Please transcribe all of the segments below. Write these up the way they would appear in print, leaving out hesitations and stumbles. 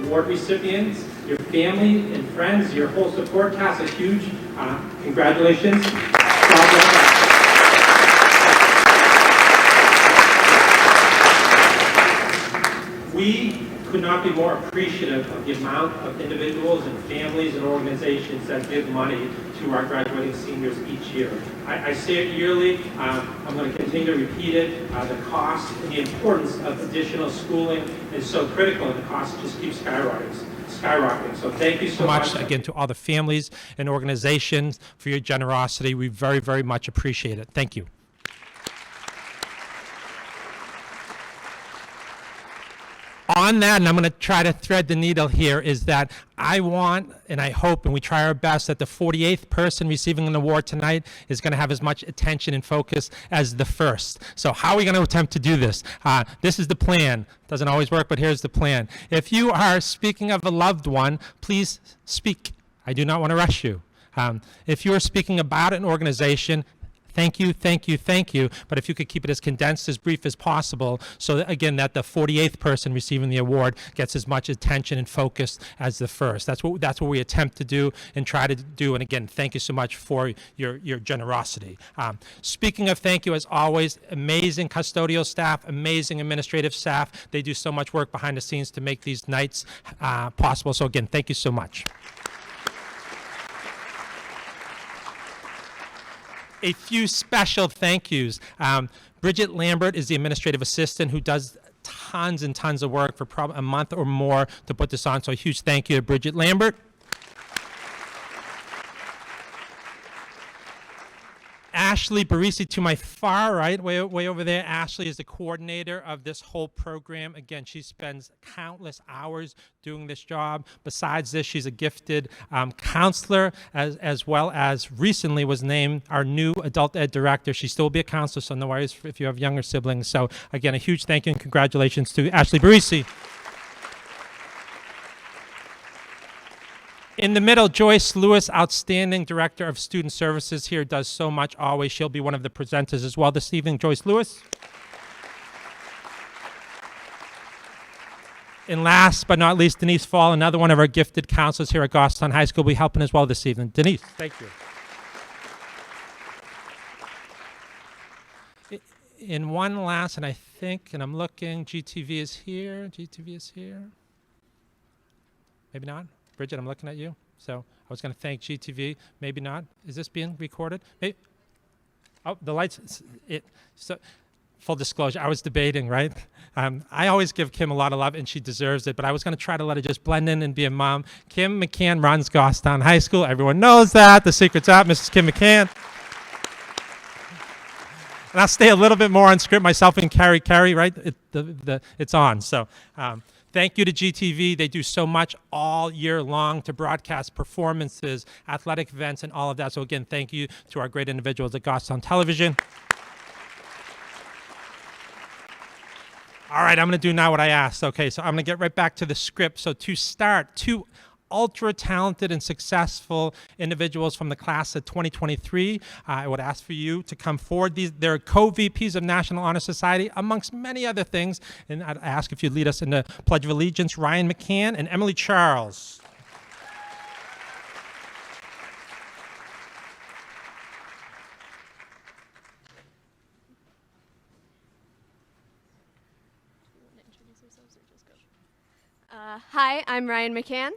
award recipients, your family and friends, your whole support cast, a huge congratulations. We could not be more appreciative of the amount of individuals and families and organizations that give money to our graduating seniors each year. I say it yearly, I'm going to continue to repeat it. The cost and the importance of additional schooling is so critical, and the cost just keeps skyrocketing. So thank you so much. Again, to all the families and organizations for your generosity. We very, very much appreciate it. Thank you. On that, and I'm going to try to thread the needle here, is that I want and I hope and we try our best that the 48th person receiving an award tonight is going to have as much attention and focus as the first. So how are we going to attempt to do this? This is the plan. Doesn't always work, but here's the plan. If you are speaking of a loved one, please speak. I do not want to rush you. If you are speaking about an organization, thank you, thank you, thank you. But if you could keep it as condensed, as brief as possible, so that, again, that the 48th person receiving the award gets as much attention and focus as the first. That's what we attempt to do and try to do. And again, thank you so much for your generosity. Speaking of thank you, as always, amazing custodial staff, amazing administrative staff. They do so much work behind the scenes to make these nights possible. So again, thank you so much. A few special thank yous. Bridget Lambert is the administrative assistant who does tons and tons of work for probably a month or more to put this on. So a huge thank you to Bridget Lambert. Ashley Barisi to my far right, way over there. Ashley is the coordinator of this whole program. Again, she spends countless hours doing this job. Besides this, she's a gifted counselor, as well as recently was named our new adult ed director. She still will be a counselor, so no worries if you have younger siblings. So again, a huge thank you and congratulations to Ashley Barisi. In the middle, Joyce Lewis, outstanding director of student services here, does so much always. She'll be one of the presenters as well this evening. Joyce Lewis. And last but not least, Denise Fall, another one of our gifted counselors here at Goffstown High School, will be helping as well this evening. Denise, thank you. In one last, and I think, and I'm looking, GTV is here. GTV is here. Maybe not. Bridget, I'm looking at you. So I was going to thank GTV. Maybe not. Is this being recorded? Maybe. Oh, the lights. So, full disclosure, I was debating, right? I always give Kim a lot of love, and she deserves it. But I was going to try to let her just blend in and be a mom. Kim McCann runs Goffstown High School. Everyone knows that. The secret's out. Mrs. Kim McCann. And I'll stay a little bit more on script. Myself and Carrie, right? It's on. So. Thank you to GTV. They do so much all year long to broadcast performances, athletic events, and all of that. So again, thank you to our great individuals at Goffstown Television. All right, I'm going to do now what I asked. Okay, so I'm going to get right back to the script. So to start, two ultra-talented and successful individuals from the class of 2023. I would ask for you to come forward. They're co-VPs of National Honor Society, amongst many other things. And I'd ask if you'd lead us in the Pledge of Allegiance, Ryan McCann and Emily Charles. Hi, I'm Ryan McCann.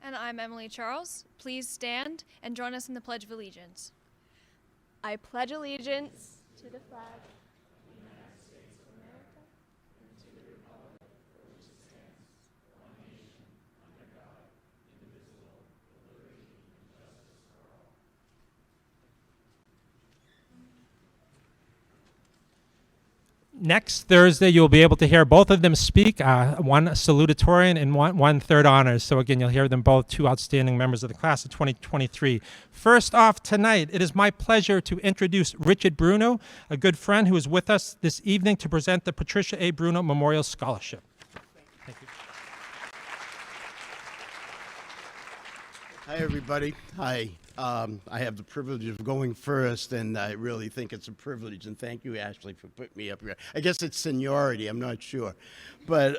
And I'm Emily Charles. Please stand and join us in the Pledge of Allegiance. I pledge allegiance to the flag of the United States of America and to the republic for which it stands, one nation, under God, indivisible, with liberty and justice for all. Next Thursday, you'll be able to hear both of them speak, one salutatorian and one third honors. So again, you'll hear them both, two outstanding members of the class of 2023. First off tonight, it is my pleasure to introduce Richard Bruno, a good friend who is with us this evening to present the Patricia A. Bruno Memorial Scholarship. Thank you. Hi, everybody. Hi. I have the privilege of going first, and I really think it's a privilege. And thank you, Ashley, for putting me up here. I guess it's seniority, I'm not sure. But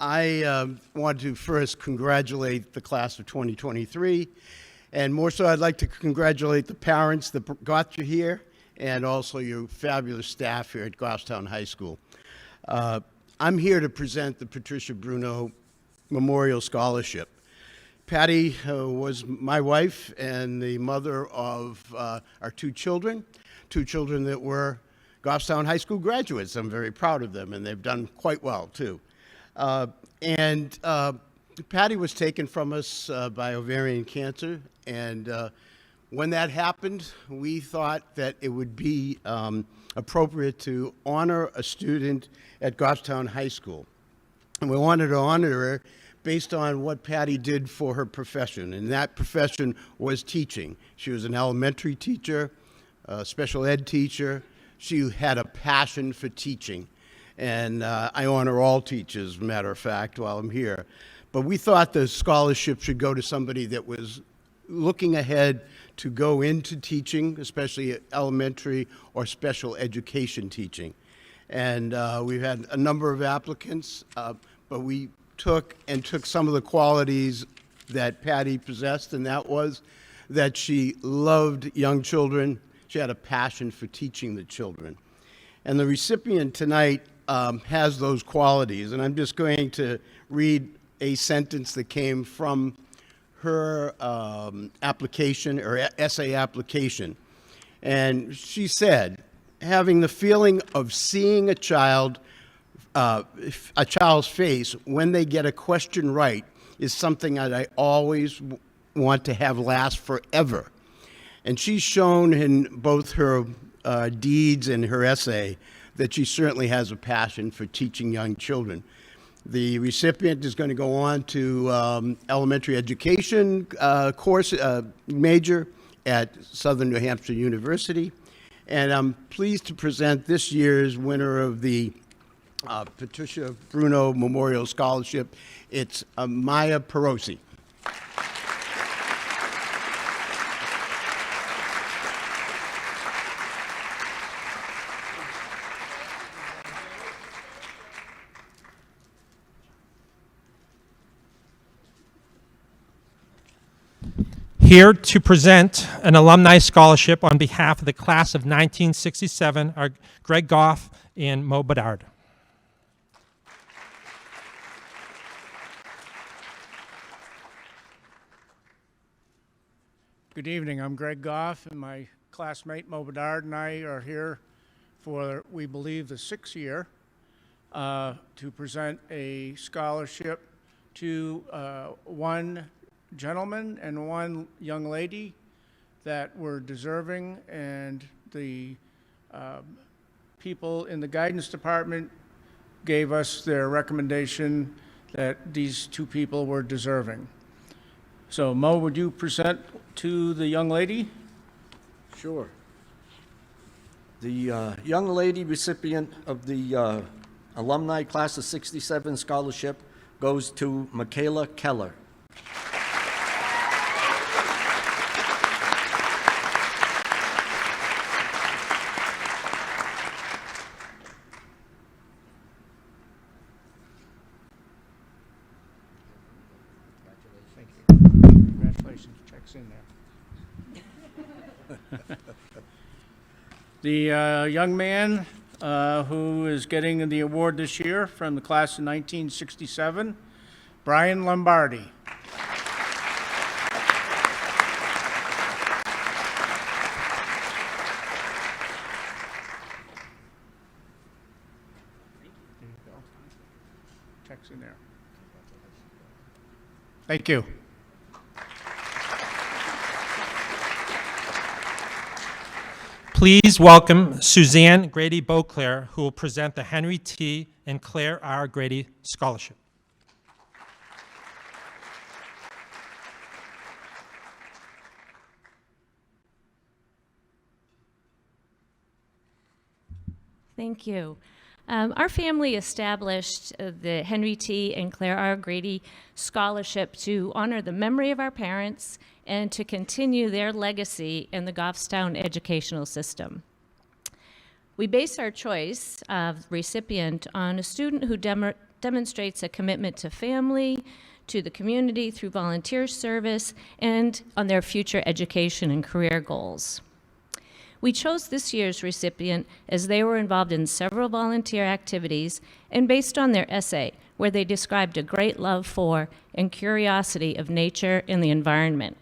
I want to first congratulate the class of 2023. And more so, I'd like to congratulate the parents that got you here, and also your fabulous staff here at Goffstown High School. I'm here to present the Patricia Bruno Memorial Scholarship. Patty was my wife and the mother of our two children that were Goffstown High School graduates. I'm very proud of them, and they've done quite well, too. Patty was taken from us by ovarian cancer, and when that happened, we thought that it would be appropriate to honor a student at Goffstown High School. And we wanted to honor her based on what Patty did for her profession, and that profession was teaching. She was an elementary teacher, a special ed teacher. She had a passion for teaching, and I honor all teachers, matter of fact, while I'm here. But we thought the scholarship should go to somebody that was looking ahead to go into teaching, especially elementary or special education teaching. And we've had a number of applicants, but we took some of the qualities that Patty possessed, and that was that she loved young children. She had a passion for teaching the children. And the recipient tonight has those qualities, and I'm just going to read a sentence that came from her application, or essay application. And she said, having the feeling of seeing a child's face when they get a question right is something that I always want to have last forever. And she's shown in both her deeds and her essay that she certainly has a passion for teaching young children. The recipient is going to go on to elementary education course major at Southern New Hampshire University. And I'm pleased to present this year's winner of the Patricia Bruno Memorial Scholarship. It's Maya Perosi. Here to present an alumni scholarship on behalf of the class of 1967 are Greg Goff and Mo Bedard. Good evening. I'm Greg Goff, and my classmate Mo Bedard and I are here for, we believe, the 6th year to present a scholarship to one gentleman and one young lady that were deserving, and the people in the guidance department gave us their recommendation that these two people were deserving. So Mo, would you present to the young lady? Sure. The young lady recipient of the alumni class of 67 scholarship goes to Michaela Keller. Thank you. Congratulations. Check's in there. The young man who is getting the award this year from the class of 1967, Brian Lombardi. There you go. Check's in there. Thank you. Please welcome Suzanne Grady Beauclair, who will present the Henry T. and Claire R. Grady Scholarship. Thank you. Our family established the Henry T. and Claire R. Grady Scholarship to honor the memory of our parents and to continue their legacy in the Goffstown educational system. We base our choice of recipient on a student who demonstrates a commitment to family, to the community through volunteer service, and on their future education and career goals. We chose this year's recipient as they were involved in several volunteer activities and based on their essay, where they described a great love for and curiosity of nature and the environment.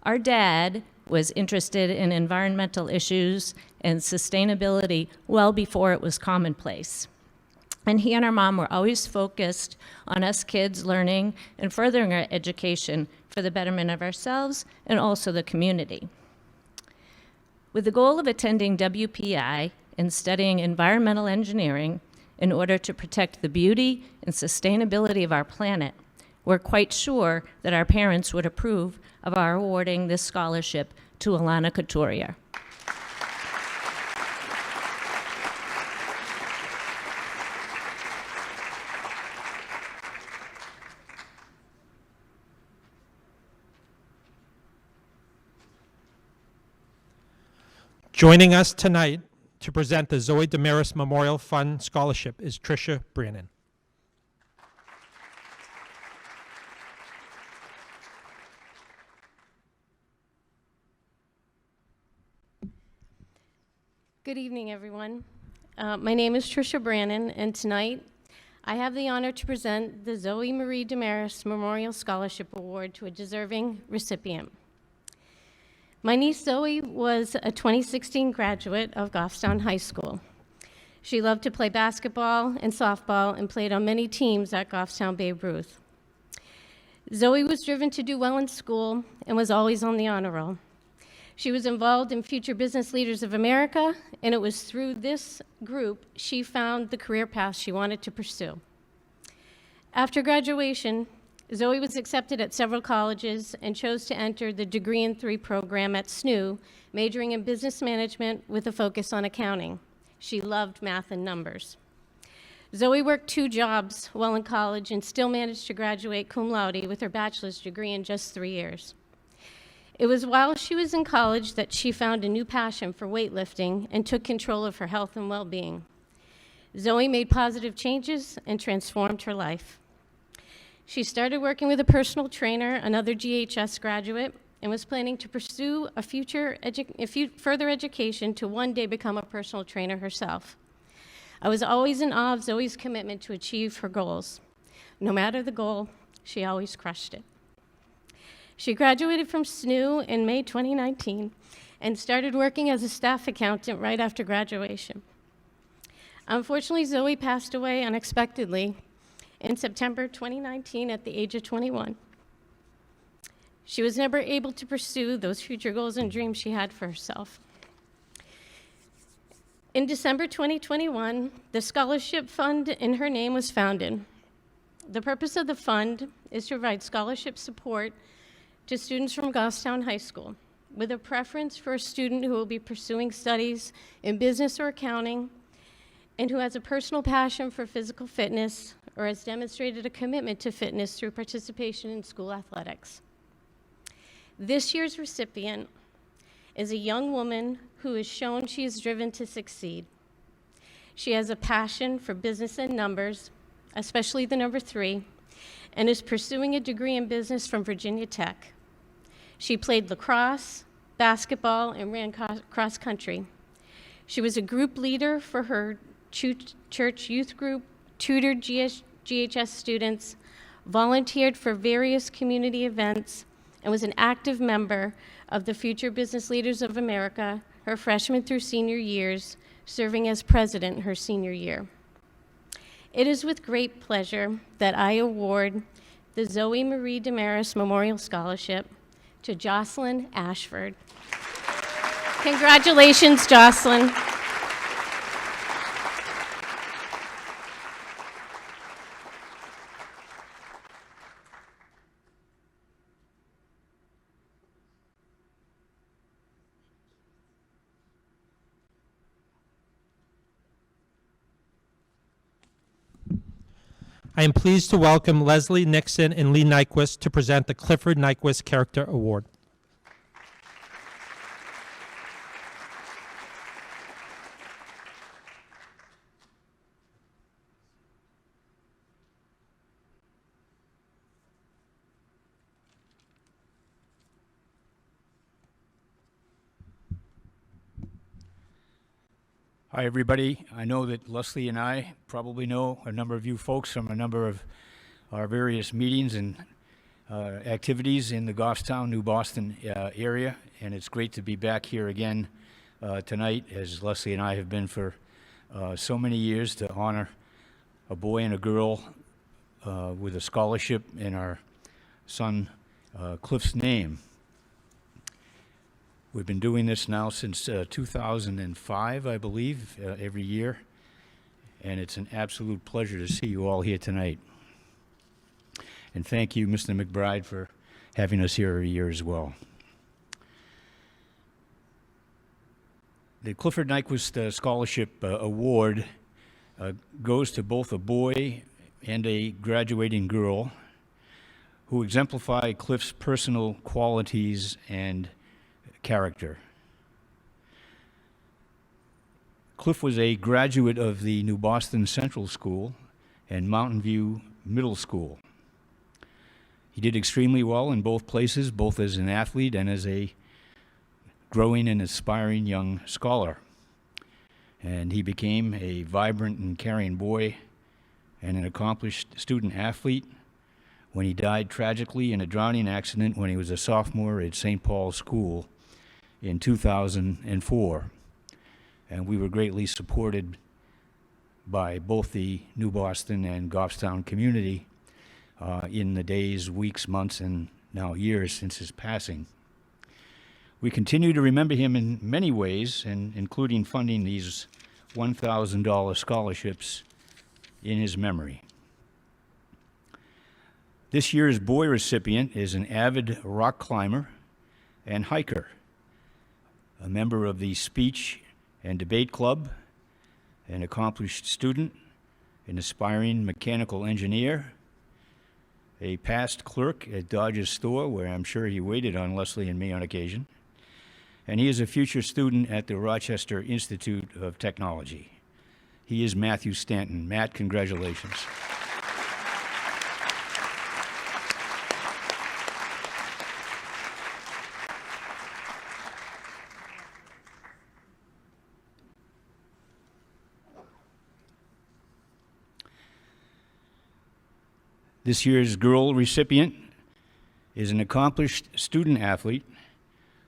Our dad was interested in environmental issues and sustainability well before it was commonplace. And he and our mom were always focused on us kids learning and furthering our education for the betterment of ourselves and also the community. With the goal of attending WPI and studying environmental engineering in order to protect the beauty and sustainability of our planet, we're quite sure that our parents would approve of our awarding this scholarship to Alana Couturier. Joining us tonight to present the Zoe Damaris Memorial Fund Scholarship is Tricia Brannon. Good evening, everyone. My name is Tricia Brannon, and tonight I have the honor to present the Zoe Marie Damaris Memorial Scholarship Award to a deserving recipient. My niece Zoe was a 2016 graduate of Goffstown High School. She loved to play basketball and softball and played on many teams at Goffstown Babe Ruth. Zoe was driven to do well in school and was always on the honor roll. She was involved in Future Business Leaders of America, and it was through this group she found the career path she wanted to pursue. After graduation, Zoe was accepted at several colleges and chose to enter the Degree in 3 program at SNU, majoring in business management with a focus on accounting. She loved math and numbers. Zoe worked 2 jobs while in college and still managed to graduate cum laude with her bachelor's degree in just 3 years. It was while she was in college that she found a new passion for weightlifting and took control of her health and well-being. Zoe made positive changes and transformed her life. She started working with a personal trainer, another GHS graduate, and was planning to pursue a further education to one day become a personal trainer herself. I was always in awe of Zoe's commitment to achieve her goals. No matter the goal, she always crushed it. She graduated from SNU in May 2019 and started working as a staff accountant right after graduation. Unfortunately, Zoe passed away unexpectedly in September 2019 at the age of 21. She was never able to pursue those future goals and dreams she had for herself. In December 2021, the scholarship fund in her name was founded. The purpose of the fund is to provide scholarship support to students from Goffstown High School, with a preference for a student who will be pursuing studies in business or accounting and who has a personal passion for physical fitness or has demonstrated a commitment to fitness through participation in school athletics. This year's recipient is a young woman who has shown she is driven to succeed. She has a passion for business and numbers, especially the number 3, and is pursuing a degree in business from Virginia Tech. She played lacrosse, basketball, and ran cross country. She was a group leader for her church youth group, tutored GHS students, volunteered for various community events, and was an active member of the Future Business Leaders of America her freshman through senior years, serving as president her senior year. It is with great pleasure that I award the Zoe Marie Damaris Memorial Scholarship to Jocelyn Ashford. Congratulations, Jocelyn. I am pleased to welcome Leslie Nixon and Lee Nyquist to present the Clifford Nyquist Character Award. Hi, everybody. I know that Leslie and I probably know a number of you folks from a number of our various meetings and activities in the Goffstown, New Boston area, and it's great to be back here again tonight, as Leslie and I have been for so many years, to honor a boy and a girl with a scholarship in our son Cliff's name. We've been doing this now since 2005, I believe, every year, and it's an absolute pleasure to see you all here tonight. And thank you, Mr. McBride, for having us here every year as well. The Clifford Nyquist Scholarship Award goes to both a boy and a graduating girl who exemplify Cliff's personal qualities and character. Cliff was a graduate of the New Boston Central School and Mountain View Middle School. He did extremely well in both places, both as an athlete and as a growing and aspiring young scholar. And he became a vibrant and caring boy and an accomplished student athlete when he died tragically in a drowning accident when he was a sophomore at St. Paul's School in 2004, and we were greatly supported by both the New Boston and Goffstown community in the days, weeks, months, and now years since his passing. We continue to remember him in many ways, and including funding these $1,000 scholarships in his memory. This year's boy recipient is an avid rock climber and hiker, a member of the Speech and Debate Club, an accomplished student, an aspiring mechanical engineer, a past clerk at Dodge's store, where I'm sure he waited on Leslie and me on occasion, and he is a future student at the Rochester Institute of Technology. He is Matthew Stanton. Matt, congratulations. This year's girl recipient is an accomplished student athlete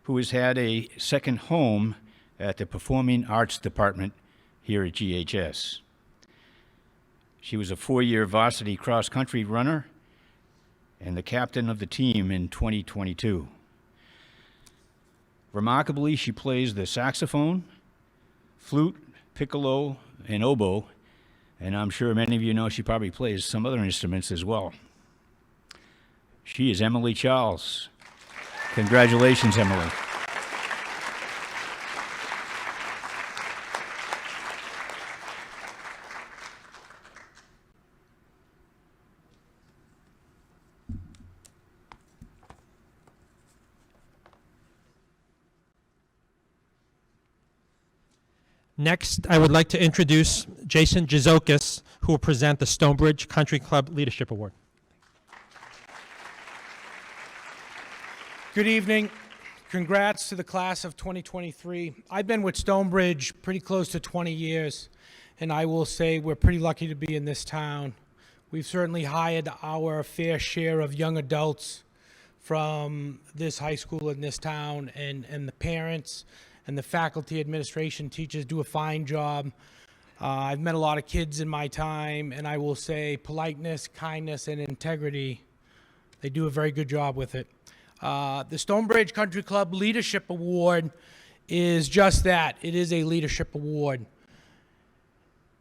who has had a second home at the Performing Arts Department here at GHS. She was a 4-year varsity cross-country runner and the captain of the team in 2022. Remarkably, she plays the saxophone, flute, piccolo, and oboe, and I'm sure many of you know she probably plays some other instruments as well. She is Emily Charles. Congratulations, Emily. Next, I would like to introduce Jason Jizokis, who will present the Stonebridge Country Club Leadership Award. Good evening. Congrats to the class of 2023. I've been with Stonebridge pretty close to 20 years, and I will say we're pretty lucky to be in this town. We've certainly hired our fair share of young adults from this high school in this town, and the parents and the faculty, administration, teachers do a fine job. I've met a lot of kids in my time, and I will say politeness, kindness, and integrity, they do a very good job with it. The Stonebridge Country Club Leadership Award is just that. It is a leadership award.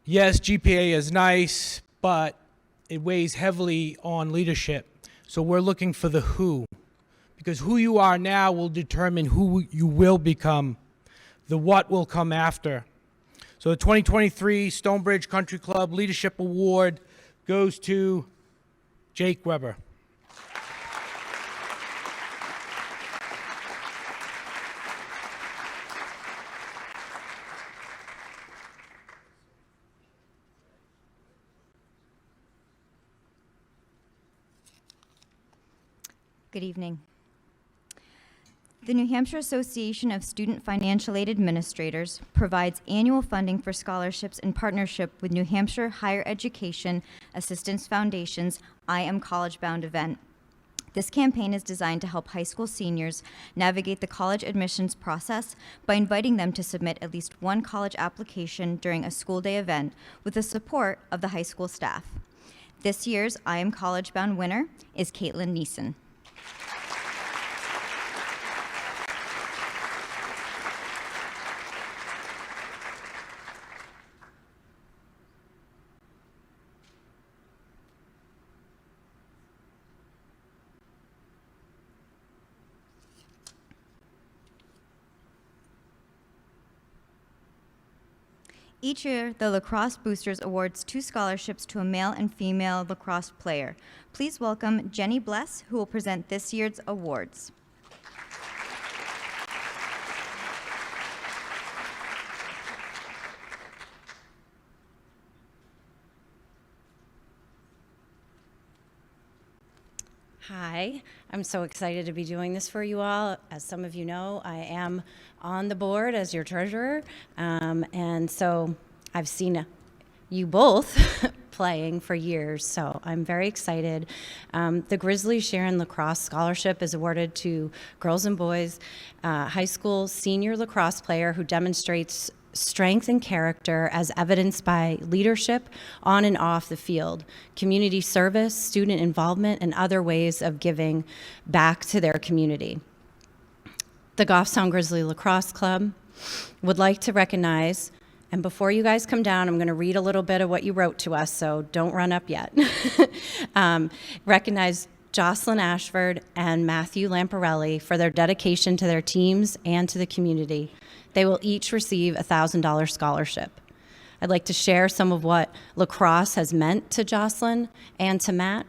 Yes, GPA is nice, but it weighs heavily on leadership. So we're looking for the who, because who you are now will determine who you will become. The what will come after. So the 2023 Stonebridge Country Club Leadership Award goes to Jake Weber. Good evening. The New Hampshire Association of Student Financial Aid Administrators provides annual funding for scholarships in partnership with New Hampshire Higher Education Assistance Foundation's I Am College Bound event. This campaign is designed to help high school seniors navigate the college admissions process by inviting them to submit at least one college application during a school day event with the support of the high school staff. This year's I Am College Bound winner is Caitlin Neeson. Each year, the Lacrosse Boosters awards 2 scholarships to a male and female lacrosse player. Please welcome Jenny Bless, who will present this year's awards. Hi, I'm so excited to be doing this for you all. As some of you know, I am on the board as your treasurer, and so I've seen you both playing for years, so I'm very excited. The Grizzly Sharon Lacrosse Scholarship is awarded to girls and boys high school senior lacrosse player who demonstrates strength and character as evidenced by leadership on and off the field, community service, student involvement, and other ways of giving back to their community. The Goffstown Grizzly Lacrosse Club would like to recognize, and before you guys come down, I'm going to read a little bit of what you wrote to us, so don't run up yet. Recognize Jocelyn Ashford and Matthew Lamparelli for their dedication to their teams and to the community. They will each receive a $1,000 scholarship. I'd like to share some of what lacrosse has meant to Jocelyn and to Matt.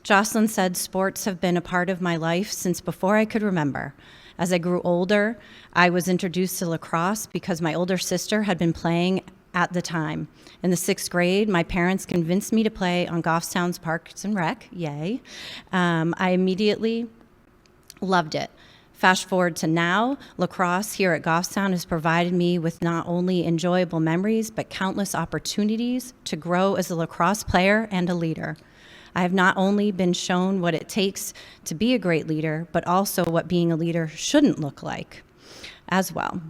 Jocelyn said, "Sports have been a part of my life since before I could remember. As I grew older, I was introduced to lacrosse because my older sister had been playing at the time. In the 6th grade, my parents convinced me to play on Goffstown's Parks and Rec, yay. I immediately loved it. Fast forward to now, lacrosse here at Goffstown has provided me with not only enjoyable memories, but countless opportunities to grow as a lacrosse player and a leader. I have not only been shown what it takes to be a great leader, but also what being a leader shouldn't look like as well.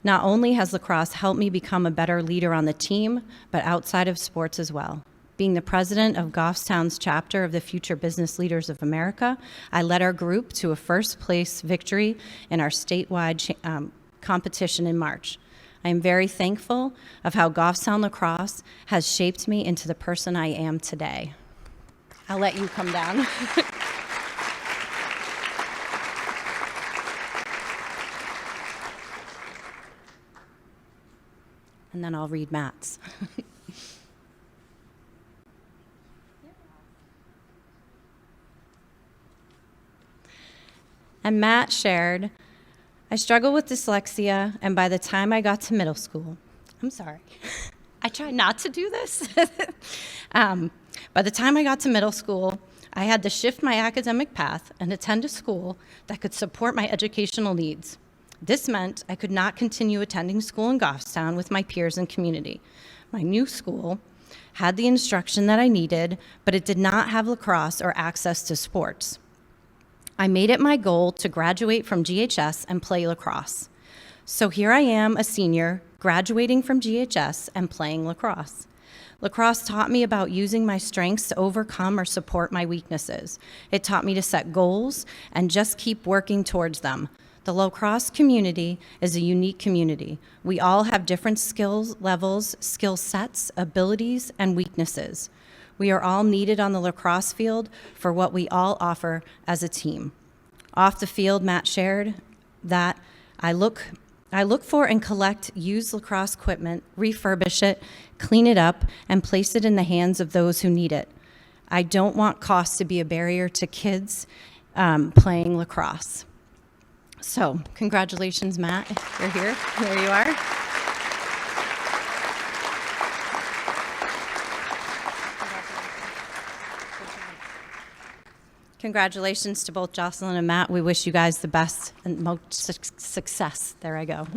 Not only has lacrosse helped me become a better leader on the team, but outside of sports as well. Being the president of Goffstown's chapter of the Future Business Leaders of America, I led our group to a first-place victory in our statewide competition in March. I am very thankful of how Goffstown lacrosse has shaped me into the person I am today." I'll let you come down. And then I'll read Matt's. And Matt shared, "I struggle with dyslexia, and by the time I got to middle school," I'm sorry, I try not to do this. By the time I got to middle school, I had to shift my academic path and attend a school that could support my educational needs. This meant I could not continue attending school in Goffstown with my peers and community. My new school had the instruction that I needed, but it did not have lacrosse or access to sports. I made it my goal to graduate from GHS and play lacrosse. So here I am, a senior, graduating from GHS and playing lacrosse. Lacrosse taught me about using my strengths to overcome or support my weaknesses. It taught me to set goals and just keep working towards them. The lacrosse community is a unique community. We all have different skills levels, skill sets, abilities, and weaknesses. We are all needed on the lacrosse field for what we all offer as a team. Off the field, Matt shared that I look I look for and collect used lacrosse equipment, refurbish it, clean it up, and place it in the hands of those who need it. I don't want cost to be a barrier to kids playing lacrosse. So, congratulations, Matt. You're here. There you are. Congratulations to both Jocelyn and Matt. We wish you guys the best and most success. There I go.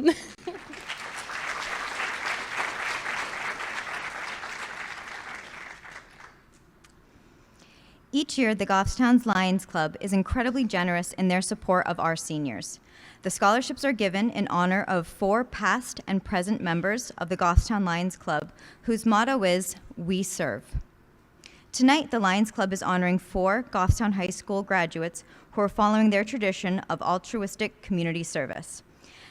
Each year, the Goffstown Lions Club is incredibly generous in their support of our seniors. The scholarships are given in honor of 4 past and present members of the Goffstown Lions Club, whose motto is, "We serve." Tonight, the Lions Club is honoring 4 Goffstown High School graduates who are following their tradition of altruistic community service.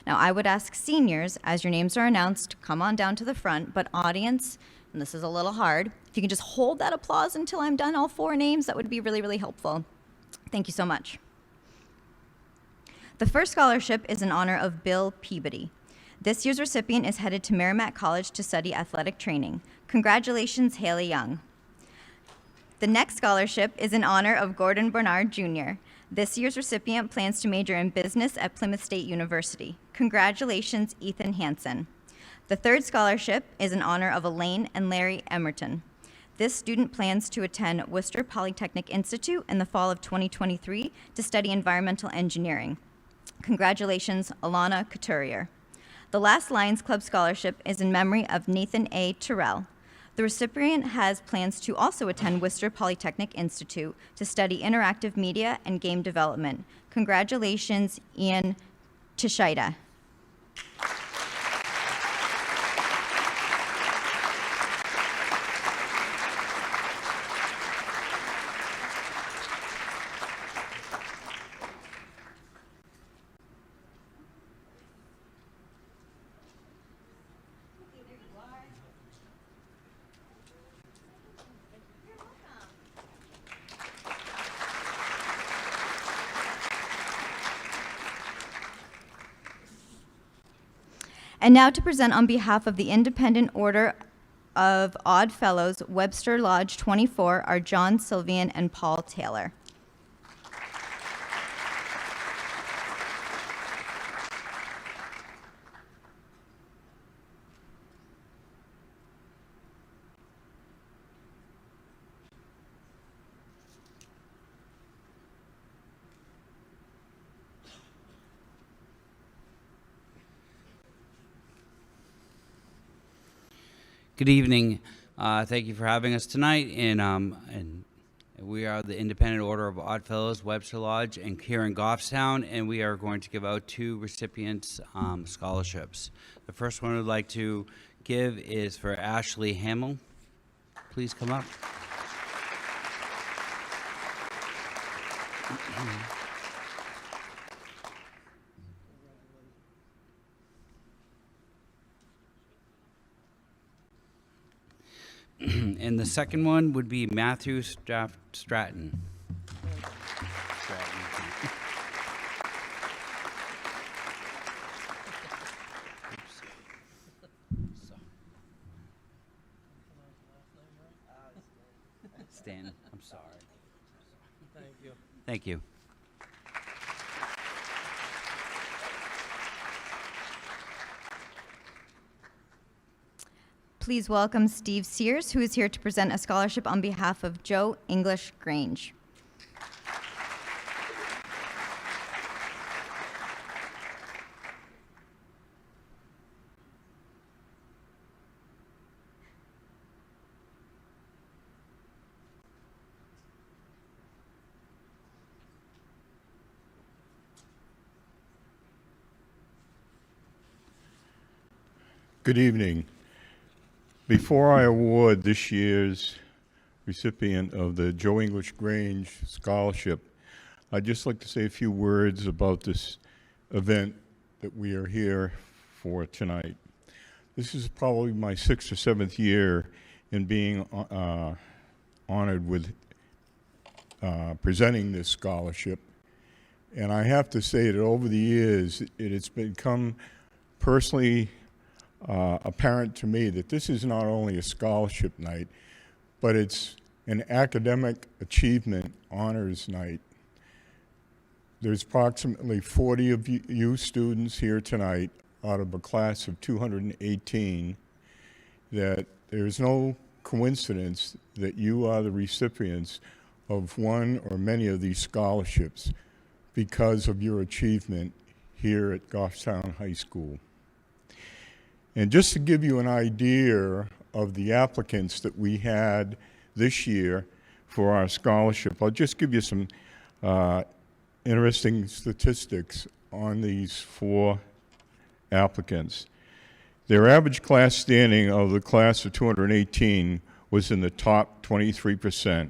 Now, I would ask seniors, as your names are announced, come on down to the front, but audience, and this is a little hard, if you can just hold that applause until I'm done all 4 names, that would be really, really helpful. Thank you so much. The first scholarship is in honor of Bill Peabody. This year's recipient is headed to Merrimack College to study athletic training. Congratulations, Haley Young. The next scholarship is in honor of Gordon Bernard Jr. This year's recipient plans to major in business at Plymouth State University. Congratulations, Ethan Hansen. The third scholarship is in honor of Elaine and Larry Emerton. This student plans to attend Worcester Polytechnic Institute in the fall of 2023 to study environmental engineering. Congratulations, Alana Couturier. The last Lions Club scholarship is in memory of Nathan A. Terrell. The recipient has plans to also attend Worcester Polytechnic Institute to study interactive media and game development. Congratulations, Ian Tishida. And now to present on behalf of the Independent Order of Odd Fellows, Webster Lodge 24, are John Sylvian and Paul Taylor. Good evening. Thank you for having us tonight. And we are the Independent Order of Odd Fellows, Webster Lodge, and here in Goffstown, and we are going to give out 2 recipients scholarships. The first one I'd like to give is for Ashley Hamill. Please come up. And the second one would be Matthew Stratton. Stan, I'm sorry. Thank you. Thank you. Please welcome Steve Sears, who is here to present a scholarship on behalf of Joe English Grange. Good evening. Before I award this year's recipient of the Joe English Grange Scholarship, I'd just like to say a few words about this event that we are here for tonight. This is probably my 6th or 7th year in being honored with presenting this scholarship. And I have to say that over the years, it has become personally apparent to me that this is not only a scholarship night, but it's an academic achievement honors night. There's approximately 40 of you students here tonight out of a class of 218, that there's no coincidence that you are the recipients of one or many of these scholarships because of your achievement here at Goffstown High School. And just to give you an idea of the applicants that we had this year for our scholarship, I'll just give you some interesting statistics on these 4 applicants. Their average class standing of the class of 218 was in the top 23%,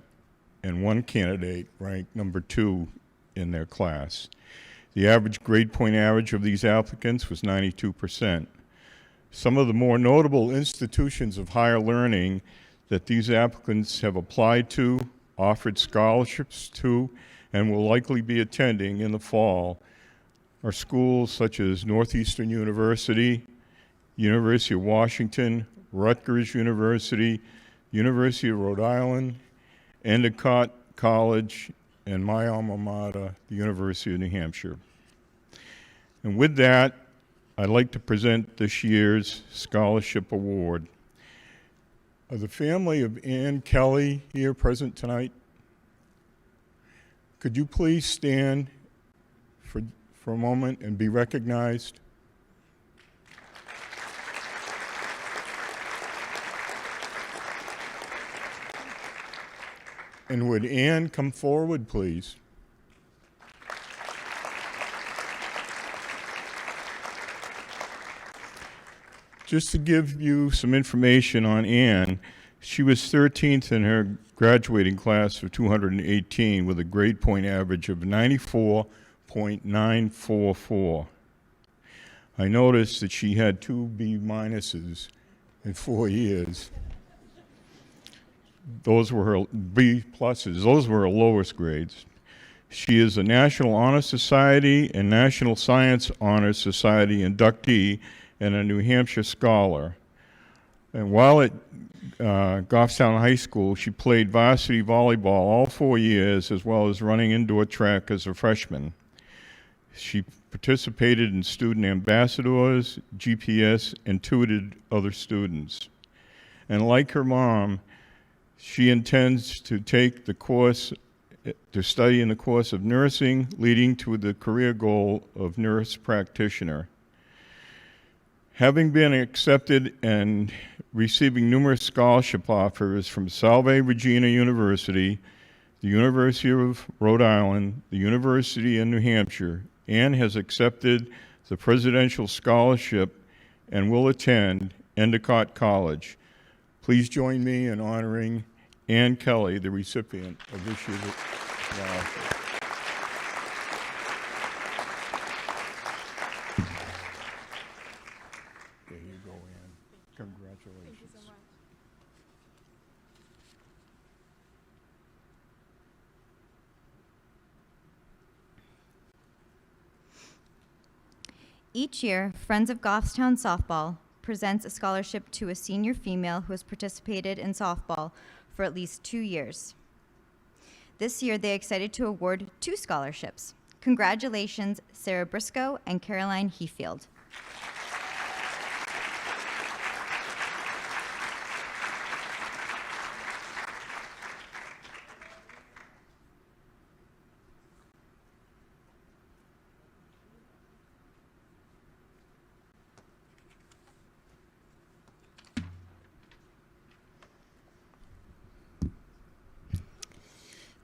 and one candidate ranked number 2 in their class. The average grade point average of these applicants was 92%. Some of the more notable institutions of higher learning that these applicants have applied to, offered scholarships to, and will likely be attending in the fall are schools such as Northeastern University, University of Washington, Rutgers University, University of Rhode Island, Endicott College, and my alma mater, the University of New Hampshire. And with that, I'd like to present this year's scholarship award. Are the family of Ann Kelly here present tonight? Could you please stand for a moment and be recognized? And would Ann come forward, please? Just to give you some information on Ann, she was 13th in her graduating class of 218 with a grade point average of 94.944. I noticed that she had 2 B minuses in 4 years. Those were her B pluses. Those were her lowest grades. She is a National Honor Society and National Science Honor Society inductee and a New Hampshire scholar. And while at Goffstown High School, she played varsity volleyball all 4 years, as well as running indoor track as a freshman. She participated in student ambassadors, GPS, and tutored other students. And like her mom, she intends to take the course, to study in the course of nursing, leading to the career goal of nurse practitioner. Having been accepted and receiving numerous scholarship offers from Salve Regina University, the University of Rhode Island, the University in New Hampshire, Ann has accepted the Presidential Scholarship and will attend Endicott College. Please join me in honoring Ann Kelly, the recipient of this year's scholarship. There you go, Ann. Congratulations. Thank you so much. Each year, Friends of Goffstown Softball presents a scholarship to a senior female who has participated in softball for at least 2 years. This year, they're excited to award 2 scholarships. Congratulations, Sarah Briscoe and Caroline Heafield.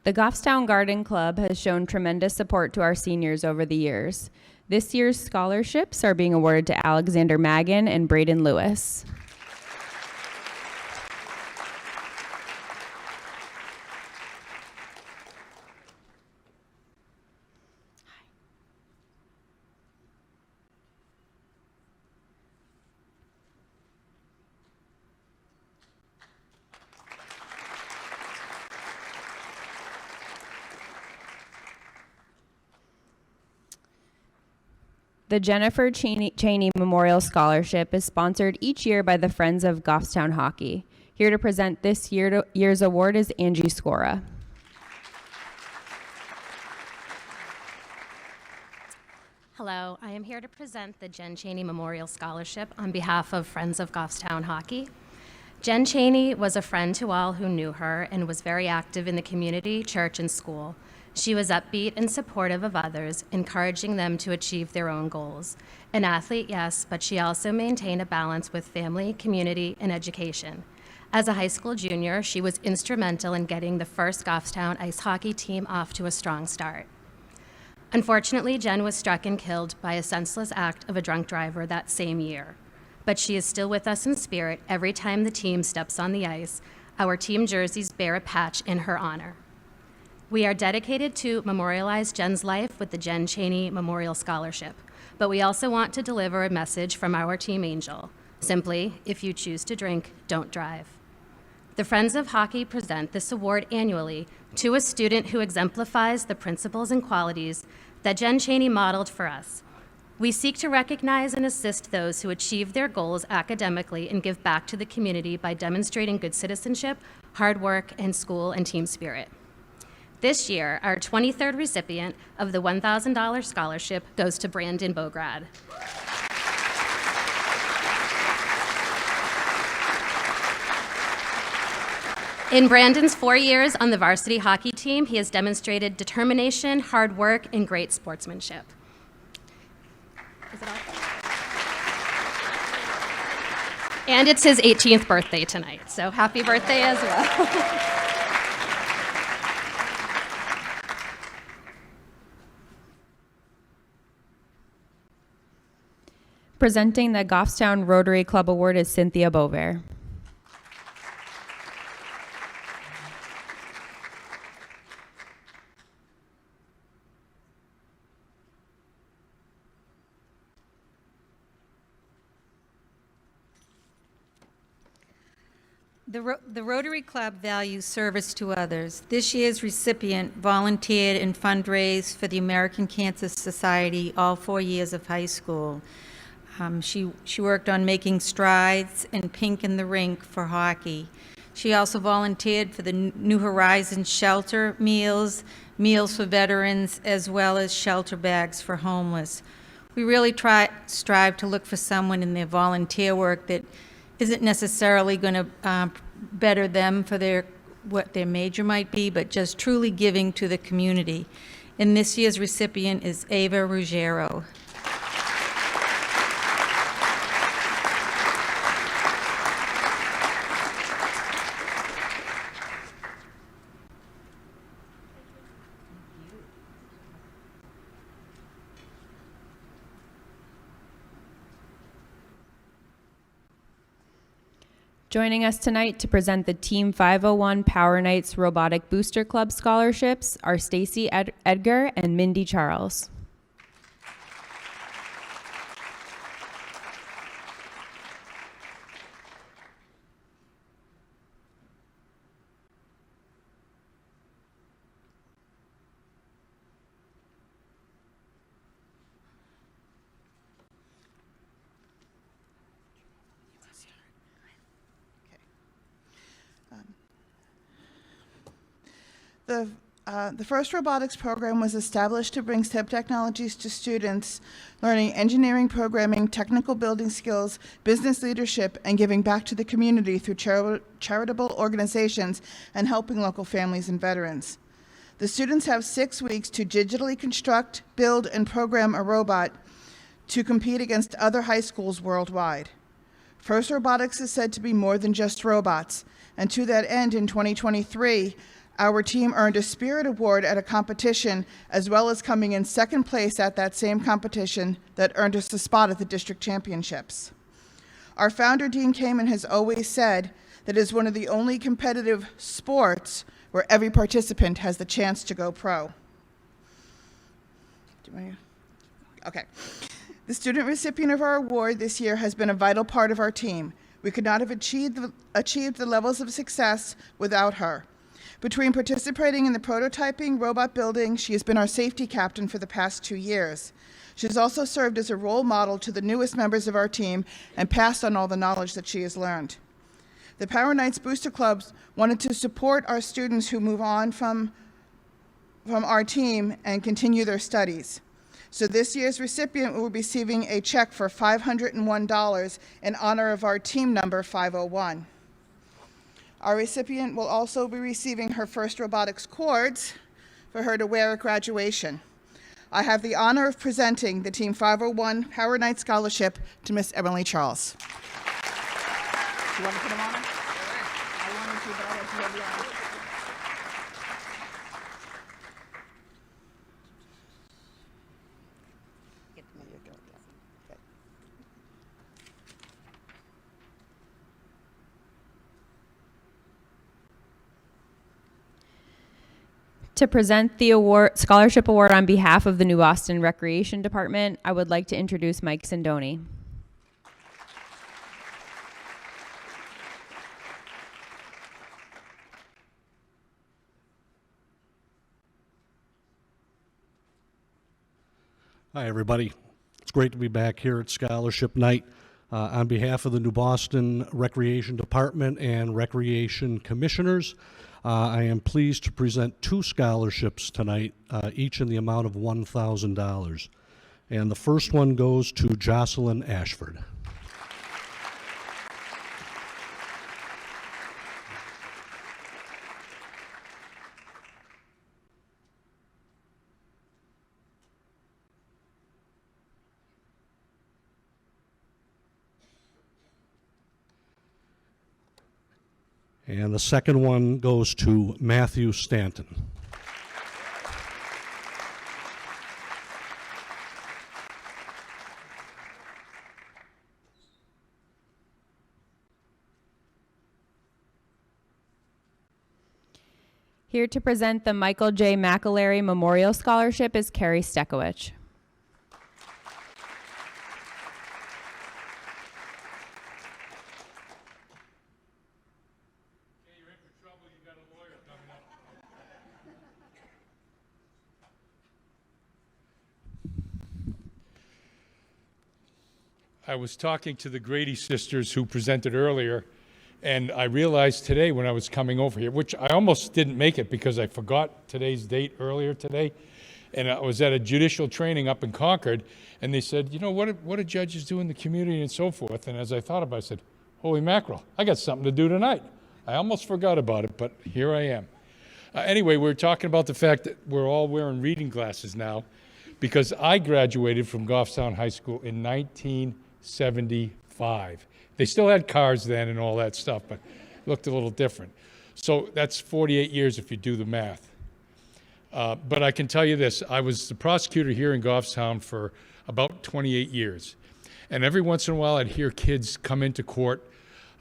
The Goffstown Garden Club has shown tremendous support to our seniors over the years. This year's scholarships are being awarded to Alexander Magan and Braden Lewis. The Jennifer Cheney Memorial Scholarship is sponsored each year by the Friends of Goffstown Hockey. Here to present this year's award is Angie Scora. Hello, I am here to present the Jen Cheney Memorial Scholarship on behalf of Friends of Goffstown Hockey. Jen Cheney was a friend to all who knew her and was very active in the community, church, and school. She was upbeat and supportive of others, encouraging them to achieve their own goals. An athlete, yes, but she also maintained a balance with family, community, and education. As a high school junior, she was instrumental in getting the first Goffstown ice hockey team off to a strong start. Unfortunately, Jen was struck and killed by a senseless act of a drunk driver that same year. But she is still with us in spirit every time the team steps on the ice. Our team jerseys bear a patch in her honor. We are dedicated to memorialize Jen's life with the Jen Cheney Memorial Scholarship, but we also want to deliver a message from our team angel. Simply, if you choose to drink, don't drive. The Friends of Hockey present this award annually to a student who exemplifies the principles and qualities that Jen Cheney modeled for us. We seek to recognize and assist those who achieve their goals academically and give back to the community by demonstrating good citizenship, hard work, and school and team spirit. This year, our 23rd recipient of the $1,000 scholarship goes to Brandon Bograd. In Brandon's 4 years on the varsity hockey team, he has demonstrated determination, hard work, and great sportsmanship. Is it off? And it's his 18th birthday tonight, so happy birthday as well. Presenting the Goffstown Rotary Club Award is Cynthia Bover. The Rotary Club values service to others. This year's recipient volunteered and fundraised for the American Cancer Society all 4 years of high school. She worked on making strides and Pink in the Rink for hockey. She also volunteered for the New Horizons shelter meals, meals for veterans, as well as shelter bags for homeless. We really strive to look for someone in their volunteer work that isn't necessarily going to better them for what their major might be, but just truly giving to the community. And this year's recipient is Ava Ruggiero. Joining us tonight to present the Team 501 Power Knights Robotic Booster Club scholarships are Stacy Edgar and Mindy Charles. The first robotics program was established to bring STEM technologies to students learning engineering, programming, technical building skills, business leadership, and giving back to the community through charitable organizations and helping local families and veterans. The students have 6 weeks to digitally construct, build, and program a robot to compete against other high schools worldwide. FIRST Robotics is said to be more than just robots, and to that end, in 2023, our team earned a Spirit Award at a competition, as well as coming in second place at that same competition that earned us a spot at the district championships. Our founder, Dean Kamen, has always said that it is one of the only competitive sports where every participant has the chance to go pro. Okay. The student recipient of our award this year has been a vital part of our team. We could not have achieved the levels of success without her. Between participating in the prototyping, robot building, she has been our safety captain for the past 2 years. She's also served as a role model to the newest members of our team and passed on all the knowledge that she has learned. The Power Knights Booster Clubs wanted to support our students who move on from our team and continue their studies. So this year's recipient will be receiving a check for $501 in honor of our team number 501. Our recipient will also be receiving her first robotics cords for her to wear at graduation. I have the honor of presenting the Team 501 Power Knight Scholarship to Miss Emily Charles. You want to put them on? I wanted to, but I had to go beyond. There you go. Okay. To present the scholarship award on behalf of the New Boston Recreation Department, I would like to introduce Mike Sindoni. Hi, everybody. It's great to be back here at Scholarship Night. On behalf of the New Boston Recreation Department and Recreation Commissioners, I am pleased to present 2 scholarships tonight, each in the amount of $1,000. And the first one goes to Jocelyn Ashford. And the second one goes to Matthew Stanton. Here to present the Michael J. McAlery Memorial Scholarship is Carrie Stekowicz. I was talking to the Grady sisters who presented earlier, and I realized today when I was coming over here, which I almost didn't make it because I forgot today's date earlier today, and I was at a judicial training up in Concord, and they said, you know, what do judges do in the community and so forth? And as I thought about it, I said, holy mackerel, I got something to do tonight. I almost forgot about it, but here I am. Anyway, we're talking about the fact that we're all wearing reading glasses now because I graduated from Goffstown High School in 1975. They still had cars then and all that stuff, but it looked a little different. So that's 48 years if you do the math. But I can tell you this, I was the prosecutor here in Goffstown for about 28 years. And every once in a while I'd hear kids come into court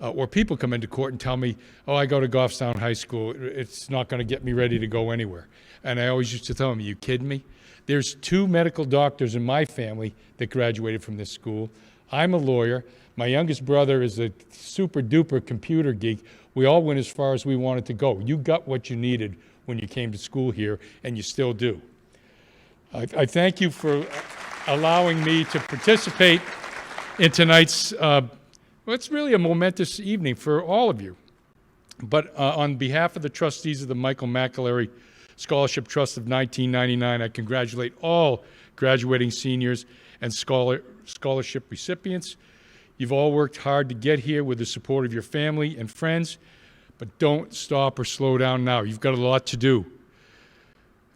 or people come into court and tell me, oh, I go to Goffstown High School, it's not going to get me ready to go anywhere. And I always used to tell them, you kidding me? There's 2 medical doctors in my family that graduated from this school. I'm a lawyer. My youngest brother is a super duper computer geek. We all went as far as we wanted to go. You got what you needed when you came to school here, and you still do. I thank you for allowing me to participate in tonight's, well, it's really a momentous evening for all of you. But on behalf of the trustees of the Michael McAlery Scholarship Trust of 1999, I congratulate all graduating seniors and scholarship recipients. You've all worked hard to get here with the support of your family and friends, but don't stop or slow down now. You've got a lot to do.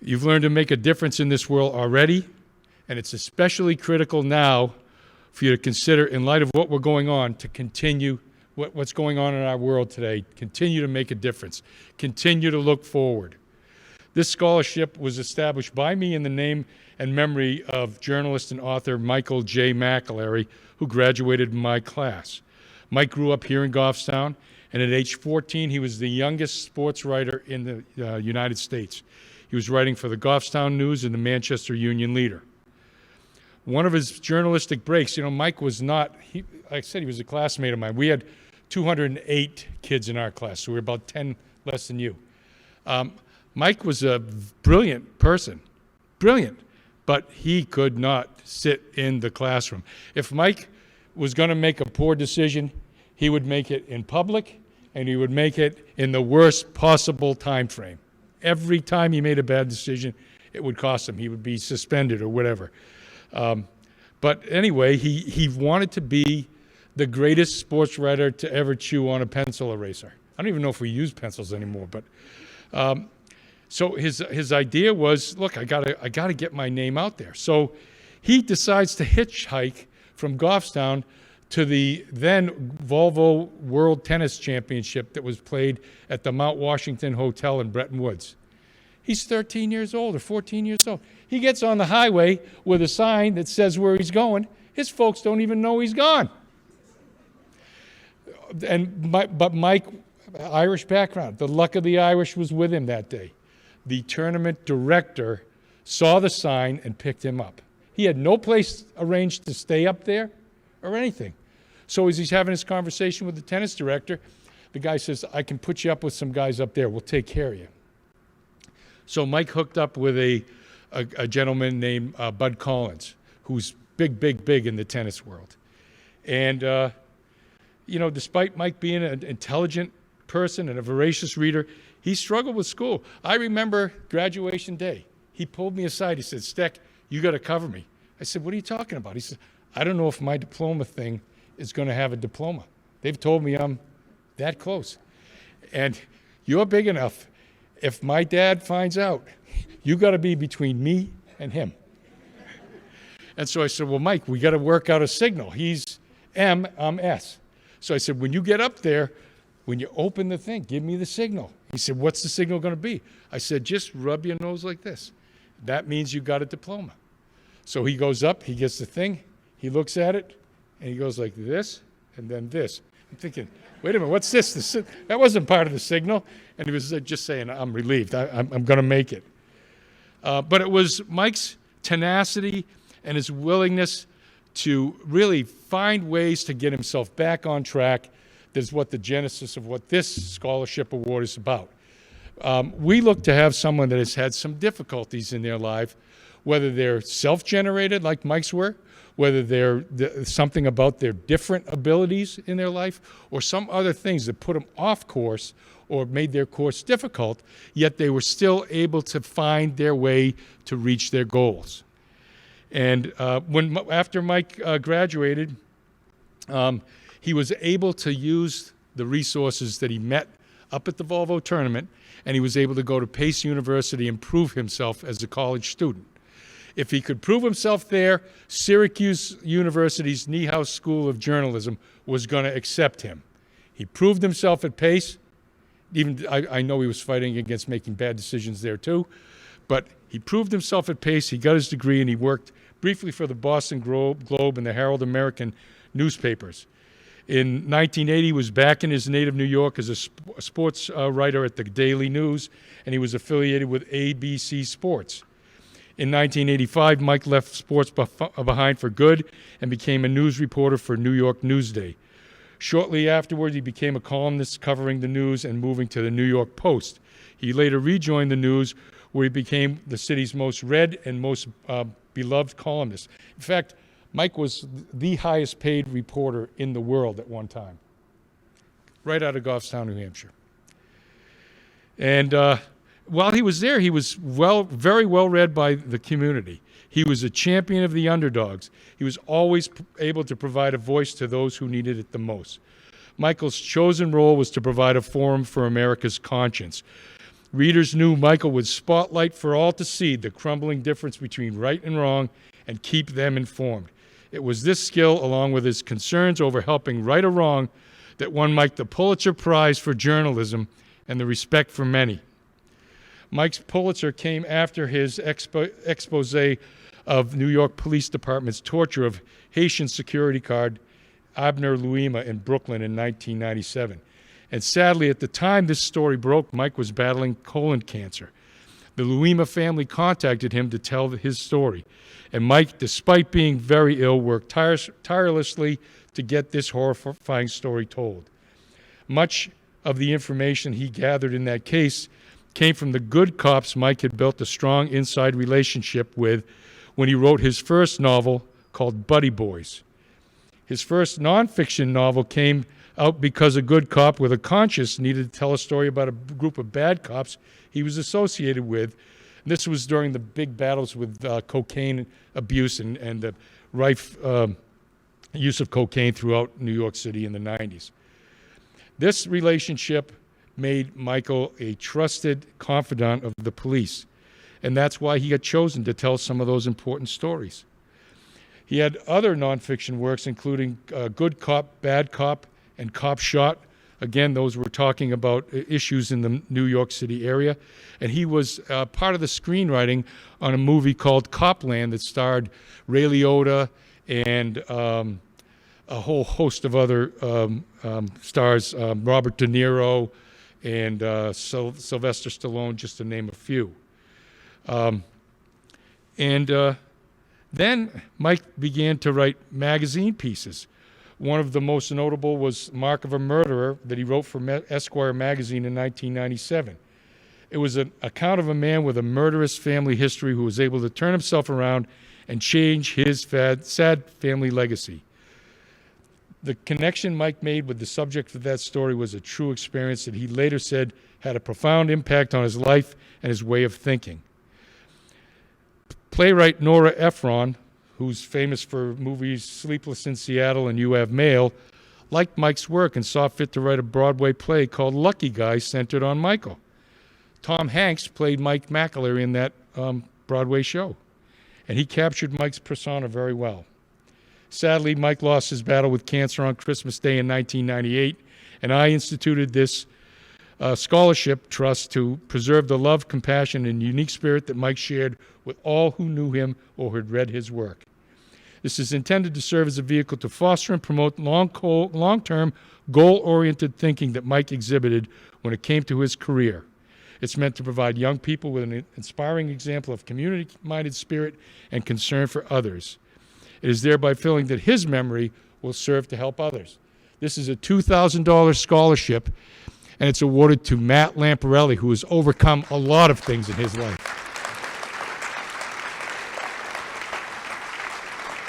You've learned to make a difference in this world already, and it's especially critical now for you to consider, in light of what we're going on, to continue what's going on in our world today. Continue to make a difference. Continue to look forward. This scholarship was established by me in the name and memory of journalist and author Michael J. McAlery, who graduated my class. Mike grew up here in Goffstown, and at age 14, he was the youngest sports writer in the United States. He was writing for the Goffstown News and the Manchester Union Leader. One of his journalistic breaks, you know, Mike was not, like I said, he was a classmate of mine. We had 208 kids in our class, so we were about 10 less than you. Mike was a brilliant person, brilliant, but he could not sit in the classroom. If Mike was going to make a poor decision, he would make it in public, and he would make it in the worst possible time frame. Every time he made a bad decision, it would cost him. He would be suspended or whatever. But anyway, he wanted to be the greatest sports writer to ever chew on a pencil eraser. I don't even know if we use pencils anymore, but so his idea was, look, I gotta get my name out there. So he decides to hitchhike from Goffstown to the then Volvo World Tennis Championship that was played at the Mount Washington Hotel in Bretton Woods. He's 13 years old or 14 years old. He gets on the highway with a sign that says where he's going. His folks don't even know he's gone. But Mike, Irish background, the luck of the Irish was with him that day. The tournament director saw the sign and picked him up. He had no place arranged to stay up there or anything. So as he's having his conversation with the tennis director, the guy says, I can put you up with some guys up there. We'll take care of you. So Mike hooked up with a gentleman named Bud Collins, who's big in the tennis world. And, despite Mike being an intelligent person and a voracious reader, he struggled with school. I remember graduation day. He pulled me aside. He said, Steck, you got to cover me. I said, what are you talking about? He said, I don't know if my diploma thing is going to have a diploma. They've told me I'm that close. And you're big enough. If my dad finds out, you got to be between me and him. And so I said, well, Mike, we got to work out a signal. He's M, I'm S. So I said, when you get up there, when you open the thing, give me the signal. He said, what's the signal going to be? I said, just rub your nose like this. That means you got a diploma. So he goes up, he gets the thing, he looks at it, and he goes like this, and then this. I'm thinking, wait a minute, what's this? That wasn't part of the signal. And he was just saying, I'm relieved, I'm going to make it. But it was Mike's tenacity and his willingness to really find ways to get himself back on track that is what the genesis of what this scholarship award is about. We look to have someone that has had some difficulties in their life, whether they're self-generated like Mike's were, whether they're something about their different abilities in their life, or some other things that put them off course or made their course difficult, yet they were still able to find their way to reach their goals. And after Mike graduated, he was able to use the resources that he met up at the Volvo tournament, and he was able to go to Pace University and prove himself as a college student. If he could prove himself there, Syracuse University's Niehaus School of Journalism was going to accept him. He proved himself at Pace. Even I know he was fighting against making bad decisions there too, but he proved himself at Pace. He got his degree, and he worked briefly for the Boston Globe and the Herald American newspapers. In 1980, he was back in his native New York as a sports writer at the Daily News, and he was affiliated with ABC Sports. In 1985, Mike left sports behind for good and became a news reporter for New York Newsday. Shortly afterward, he became a columnist covering the news and moving to the New York Post. He later rejoined the News, where he became the city's most read and most beloved columnist. In fact, Mike was the highest paid reporter in the world at one time, right out of Goffstown, New Hampshire. And while he was there, he was very well read by the community. He was a champion of the underdogs. He was always able to provide a voice to those who needed it the most. Michael's chosen role was to provide a forum for America's conscience. Readers knew Michael would spotlight for all to see the crumbling difference between right and wrong and keep them informed. It was this skill, along with his concerns over helping right or wrong, that won Mike the Pulitzer Prize for journalism and the respect for many. Mike's Pulitzer came after his expose of New York Police Department's torture of Haitian security guard Abner Louima in Brooklyn in 1997. And sadly, at the time this story broke, Mike was battling colon cancer. The Louima family contacted him to tell his story. And Mike, despite being very ill, worked tirelessly to get this horrifying story told. Much of the information he gathered in that case came from the good cops Mike had built a strong inside relationship with when he wrote his first novel called Buddy Boys. His first nonfiction novel came out because a good cop with a conscience needed to tell a story about a group of bad cops he was associated with. And this was during the big battles with cocaine abuse and the rife use of cocaine throughout New York City in the 90s. This relationship made Michael a trusted confidant of the police, and that's why he got chosen to tell some of those important stories. He had other nonfiction works, including Good Cop, Bad Cop, and Cop Shot. Again, those were talking about issues in the New York City area. And he was part of the screenwriting on a movie called Copland that starred Ray Liotta and a whole host of other stars, Robert De Niro and Sylvester Stallone, just to name a few. Then Mike began to write magazine pieces. One of the most notable was Mark of a Murderer that he wrote for Esquire magazine in 1997. It was an account of a man with a murderous family history who was able to turn himself around and change his sad family legacy. The connection Mike made with the subject of that story was a true experience that he later said had a profound impact on his life and his way of thinking. Playwright Nora Ephron, who's famous for movies Sleepless in Seattle and You Have Mail, liked Mike's work and saw fit to write a Broadway play called Lucky Guy centered on Michael. Tom Hanks played Mike McAlery in that Broadway show, and he captured Mike's persona very well. Sadly, Mike lost his battle with cancer on Christmas Day in 1998, and I instituted this scholarship trust to preserve the love, compassion, and unique spirit that Mike shared with all who knew him or had read his work. This is intended to serve as a vehicle to foster and promote long-term, goal-oriented thinking that Mike exhibited when it came to his career. It's meant to provide young people with an inspiring example of community-minded spirit and concern for others. It is thereby feeling that his memory will serve to help others. This is a $2,000 scholarship, and it's awarded to Matt Lamparelli, who has overcome a lot of things in his life.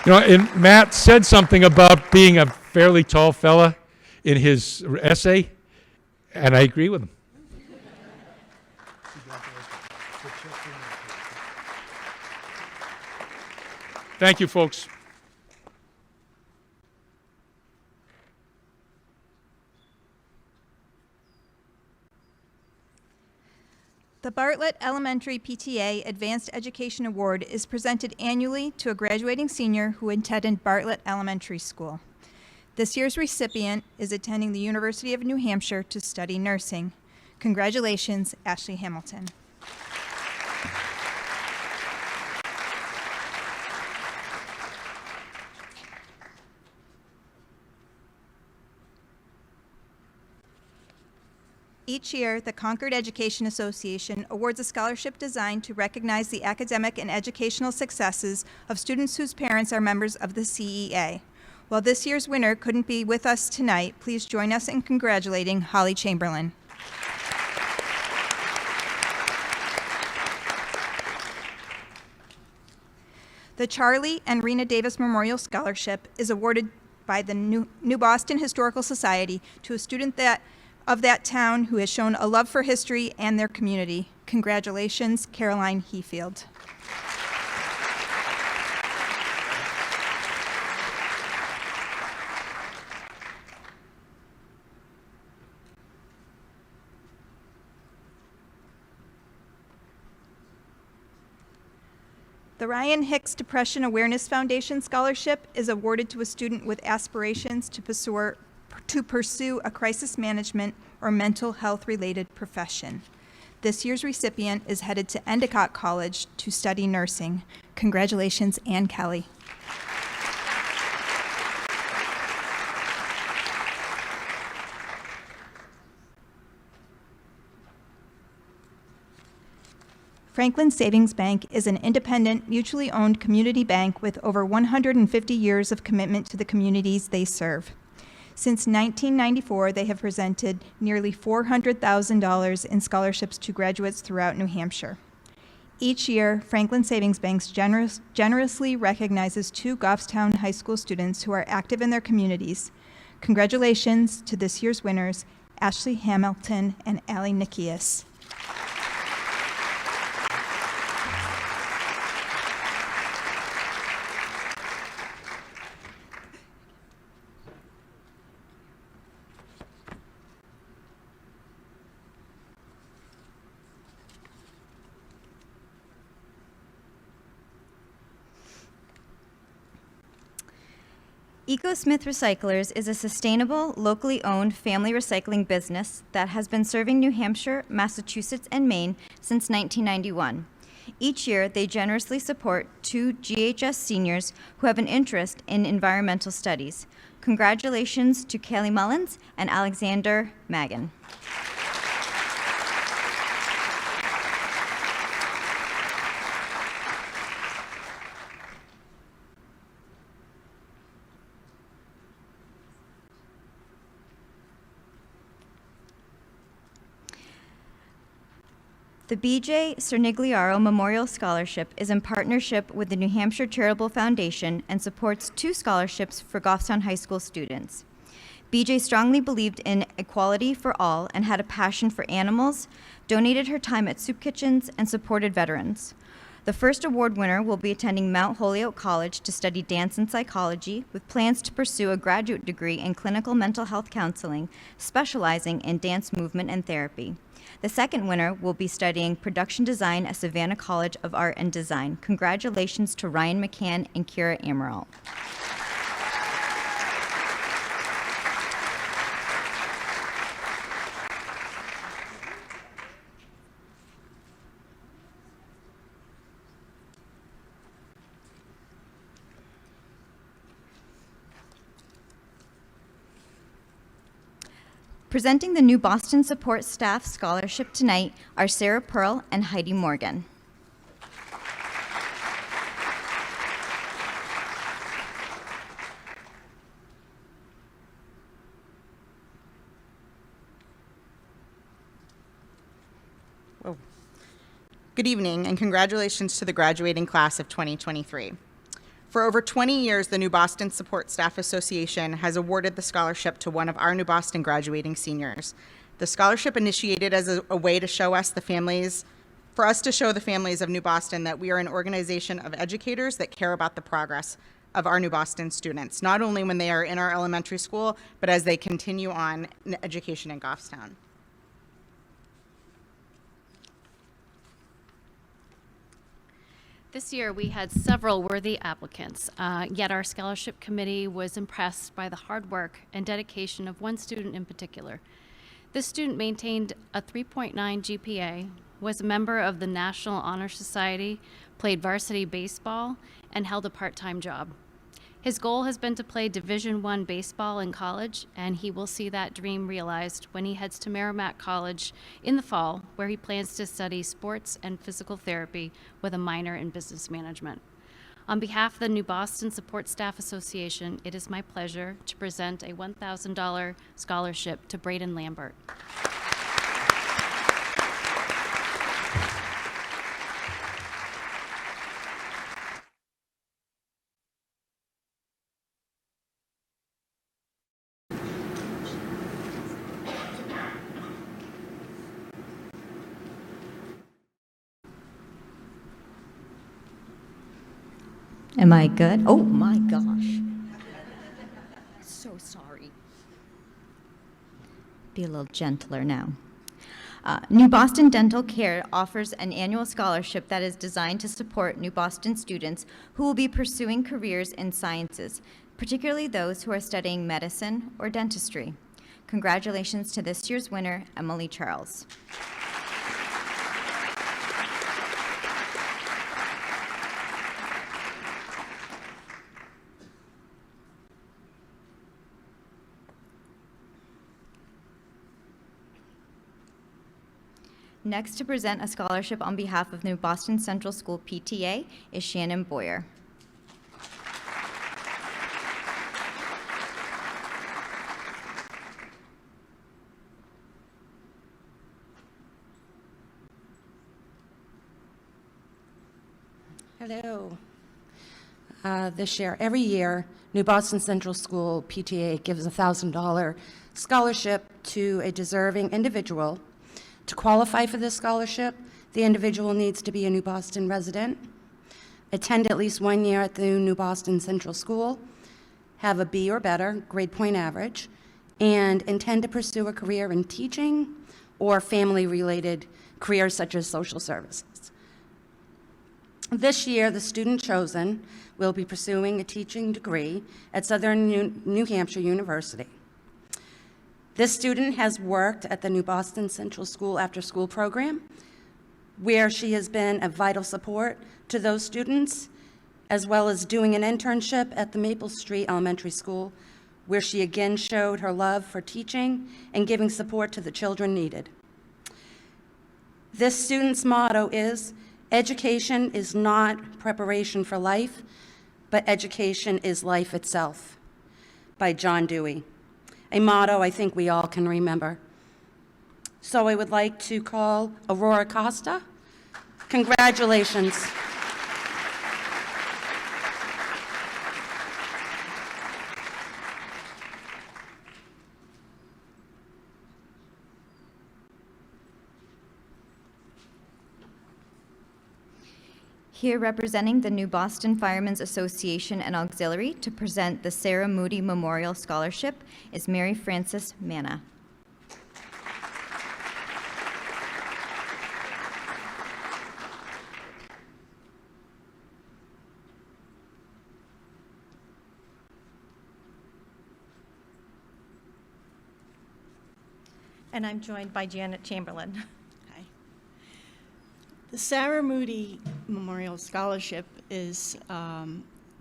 You know, and Matt said something about being a fairly tall fella in his essay, and I agree with him. Thank you, folks. The Bartlett Elementary PTA Advanced Education Award is presented annually to a graduating senior who attended Bartlett Elementary School. This year's recipient is attending the University of New Hampshire to study nursing. Congratulations, Ashley Hamilton. Each year, the Concord Education Association awards a scholarship designed to recognize the academic and educational successes of students whose parents are members of the CEA. While this year's winner couldn't be with us tonight, please join us in congratulating Holly Chamberlain. The Charlie and Rena Davis Memorial Scholarship is awarded by the New Boston Historical Society to a student of that town who has shown a love for history and their community. Congratulations, Caroline Heafield. The Ryan Hicks Depression Awareness Foundation Scholarship is awarded to a student with aspirations to pursue a crisis management or mental health-related profession. This year's recipient is headed to Endicott College to study nursing. Congratulations, Ann Kelly. Franklin Savings Bank is an independent, mutually owned community bank with over 150 years of commitment to the communities they serve. Since 1994, they have presented nearly $400,000 in scholarships to graduates throughout New Hampshire. Each year, Franklin Savings Bank generously recognizes 2 Goffstown High School students who are active in their communities. Congratulations to this year's winners, Ashley Hamilton and Allie Nikias. EcoSmith Recyclers is a sustainable, locally owned family recycling business that has been serving New Hampshire, Massachusetts, and Maine since 1991. Each year, they generously support 2 GHS seniors who have an interest in environmental studies. Congratulations to Kelly Mullins and Alexander Magan. The B.J. Cernigliaro Memorial Scholarship is in partnership with the New Hampshire Charitable Foundation and supports 2 scholarships for Goffstown High School students. B.J. strongly believed in equality for all and had a passion for animals, donated her time at soup kitchens, and supported veterans. The first award winner will be attending Mount Holyoke College to study dance and psychology, with plans to pursue a graduate degree in clinical mental health counseling, specializing in dance movement and therapy. The second winner will be studying production design at Savannah College of Art and Design. Congratulations to Ryan McCann and Kira Amaral. Presenting the New Boston Support Staff Scholarship tonight are Sarah Pearl and Heidi Morgan. Whoa. Good evening, and congratulations to the graduating class of 2023. For over 20 years, the New Boston Support Staff Association has awarded the scholarship to one of our New Boston graduating seniors. The scholarship initiated as a way to show us the families, for us to show the families of New Boston that we are an organization of educators that care about the progress of our New Boston students, not only when they are in our elementary school, but as they continue on in education in Goffstown. This year, we had several worthy applicants, yet our scholarship committee was impressed by the hard work and dedication of one student in particular. This student maintained a 3.9 GPA, was a member of the National Honor Society, played varsity baseball, and held a part-time job. His goal has been to play Division I baseball in college, and he will see that dream realized when he heads to Merrimack College in the fall, where he plans to study sports and physical therapy with a minor in business management. On behalf of the New Boston Support Staff Association, it is my pleasure to present a $1,000 scholarship to Braden Lambert. Am I good? Oh my gosh. So sorry. Be a little gentler now. New Boston Dental Care offers an annual scholarship that is designed to support New Boston students who will be pursuing careers in sciences, particularly those who are studying medicine or dentistry. Congratulations to this year's winner, Emily Charles. Next to present a scholarship on behalf of New Boston Central School PTA is Shannon Boyer. Hello. This year, every year, New Boston Central School PTA gives a $1,000 scholarship to a deserving individual. To qualify for this scholarship, the individual needs to be a New Boston resident, attend at least 1 year at the New Boston Central School, have a B or better grade point average, and intend to pursue a career in teaching or family-related careers such as social services. This year, the student chosen will be pursuing a teaching degree at Southern New Hampshire University. This student has worked at the New Boston Central School after-school program, where she has been a vital support to those students, as well as doing an internship at the Maple Street Elementary School, where she again showed her love for teaching and giving support to the children needed. This student's motto is, "Education is not preparation for life, but education is life itself," by John Dewey. A motto I think we all can remember. So I would like to call Aurora Costa. Congratulations. Here representing the New Boston Firemen's Association and Auxiliary to present the Sarah Moody Memorial Scholarship is Mary Frances Manna. And I'm joined by Janet Chamberlain. Hi. The Sarah Moody Memorial Scholarship is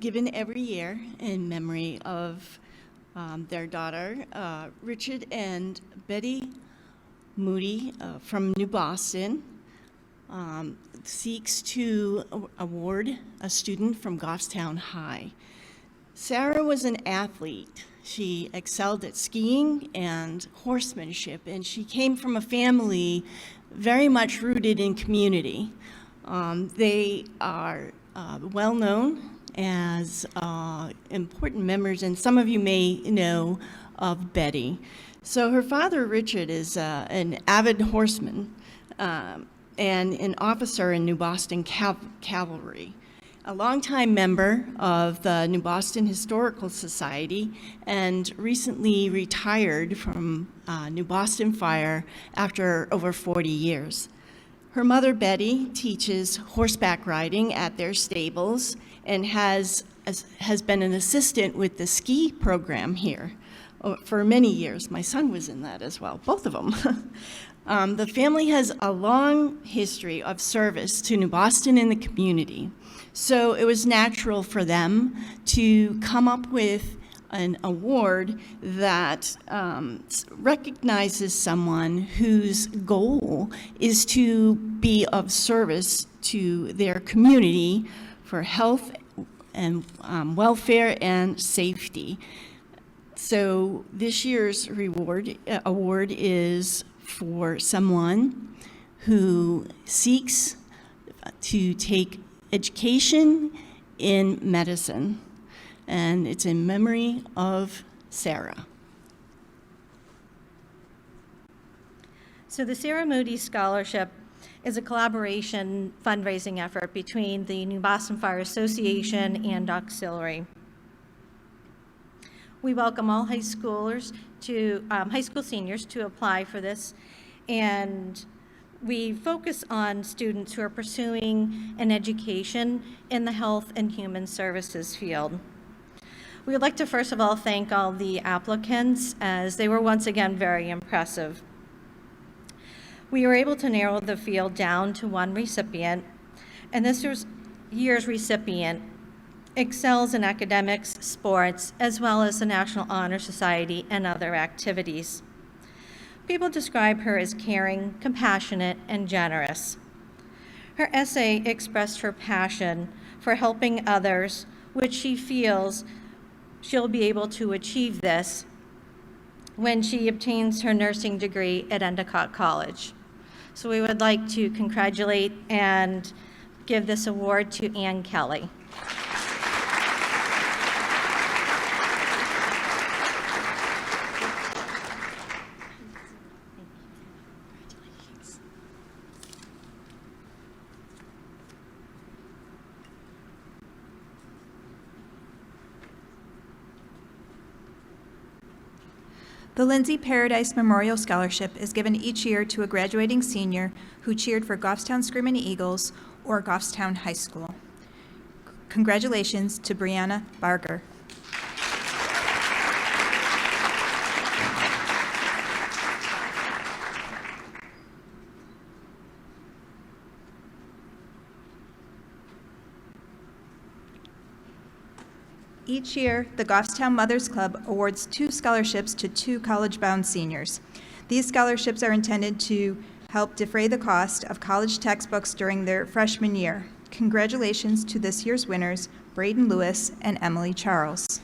given every year in memory of their daughter, Richard and Betty Moody from New Boston, seeks to award a student from Goffstown High. Sarah was an athlete. She excelled at skiing and horsemanship, and she came from a family very much rooted in community. They are well known as important members, and some of you may know of Betty. So her father, Richard, is an avid horseman and an officer in New Boston Cavalry. A longtime member of the New Boston Historical Society and recently retired from New Boston Fire after over 40 years. Her mother, Betty, teaches horseback riding at their stables and has been an assistant with the ski program here for many years. My son was in that as well, both of them. The family has a long history of service to New Boston and the community. So it was natural for them to come up with an award that recognizes someone whose goal is to be of service to their community for health and welfare and safety. So this year's award is for someone who seeks to take education in medicine, and it's in memory of Sarah. So the Sarah Moody Scholarship is a collaboration fundraising effort between the New Boston Fire Association and Auxiliary. We welcome all high school seniors to apply for this, and we focus on students who are pursuing an education in the health and human services field. We would like to first of all thank all the applicants, as they were once again very impressive. We were able to narrow the field down to one recipient, and this year's recipient excels in academics, sports, as well as the National Honor Society and other activities. People describe her as caring, compassionate, and generous. Her essay expressed her passion for helping others, which she feels she'll be able to achieve this when she obtains her nursing degree at Endicott College. So we would like to congratulate and give this award to Ann Kelly. The Lindsay Paradise Memorial Scholarship is given each year to a graduating senior who cheered for Goffstown Screaming Eagles or Goffstown High School. Congratulations to Brianna Barger. Each year, the Goffstown Mothers Club awards 2 scholarships to 2 college-bound seniors. These scholarships are intended to help defray the cost of college textbooks during their freshman year. Congratulations to this year's winners, Braden Lewis and Emily Charles.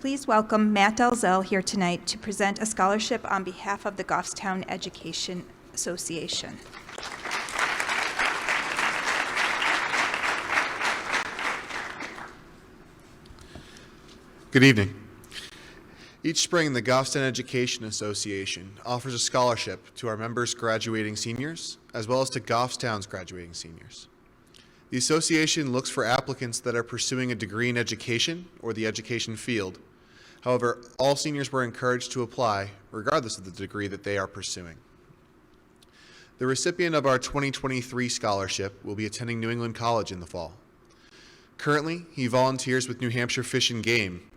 Please welcome Matt Dalzell here tonight to present a scholarship on behalf of the Goffstown Education Association. Good evening. Each spring, the Goffstown Education Association offers a scholarship to our members' graduating seniors, as well as to Goffstown's graduating seniors. The association looks for applicants that are pursuing a degree in education or the education field. However, all seniors were encouraged to apply, regardless of the degree that they are pursuing. The recipient of our 2023 scholarship will be attending New England College in the fall. Currently, he volunteers with New Hampshire Fish and Game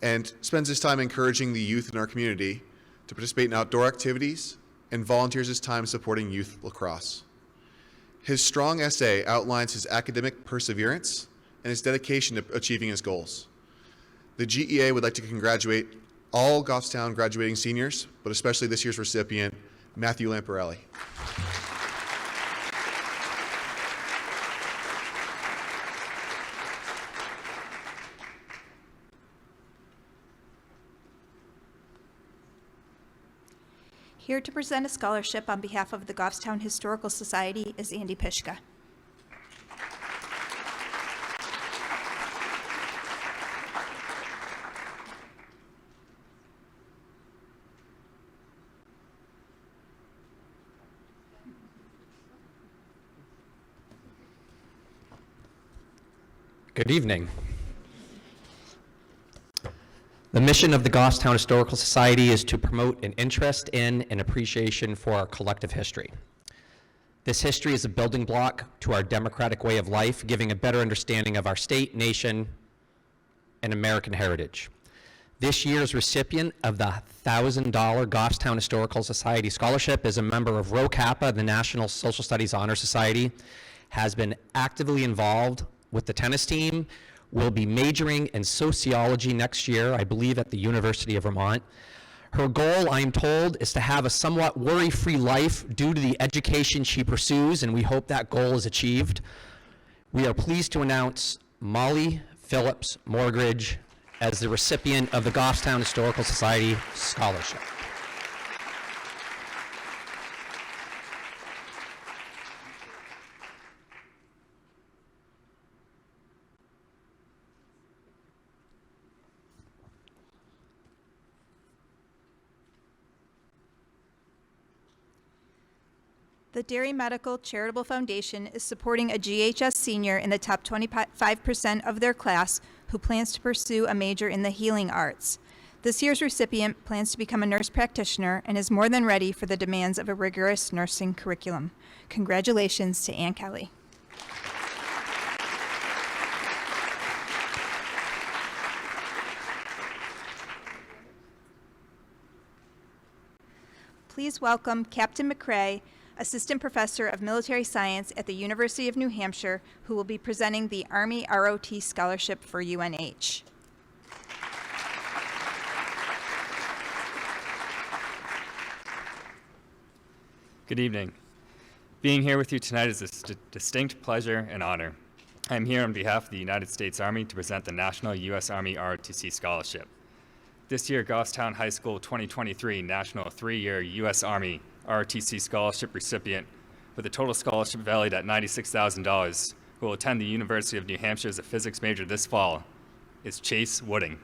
and spends his time encouraging the youth in our community to participate in outdoor activities and volunteers his time supporting youth lacrosse. His strong essay outlines his academic perseverance and his dedication to achieving his goals. The GEA would like to congratulate all Goffstown graduating seniors, but especially this year's recipient, Matthew Lamparelli. Here to present a scholarship on behalf of the Goffstown Historical Society is Andy Pishka. Good evening. The mission of the Goffstown Historical Society is to promote an interest in and appreciation for our collective history. This history is a building block to our democratic way of life, giving a better understanding of our state, nation, and American heritage. This year's recipient of the $1,000 Goffstown Historical Society Scholarship is a member of Rho Kappa, the National Social Studies Honor Society, has been actively involved with the tennis team, will be majoring in sociology next year, I believe at the University of Vermont. Her goal, I'm told, is to have a somewhat worry-free life due to the education she pursues, and we hope that goal is achieved. We are pleased to announce Molly Phillips Morgridge as the recipient of the Goffstown Historical Society Scholarship. The Dairy Medical Charitable Foundation is supporting a GHS senior in the top 25% of their class who plans to pursue a major in the healing arts. This year's recipient plans to become a nurse practitioner and is more than ready for the demands of a rigorous nursing curriculum. Congratulations to Ann Kelly. Please welcome Captain McCrae, Assistant Professor of Military Science at the University of New Hampshire, who will be presenting the Army ROT Scholarship for UNH. Good evening. Being here with you tonight is a distinct pleasure and honor. I am here on behalf of the United States Army to present the National U.S. Army ROTC Scholarship. This year, Goffstown High School 2023 National 3-Year U.S. Army ROTC Scholarship recipient with a total scholarship valued at $96,000, who will attend the University of New Hampshire as a physics major this fall, is Chase Wooding.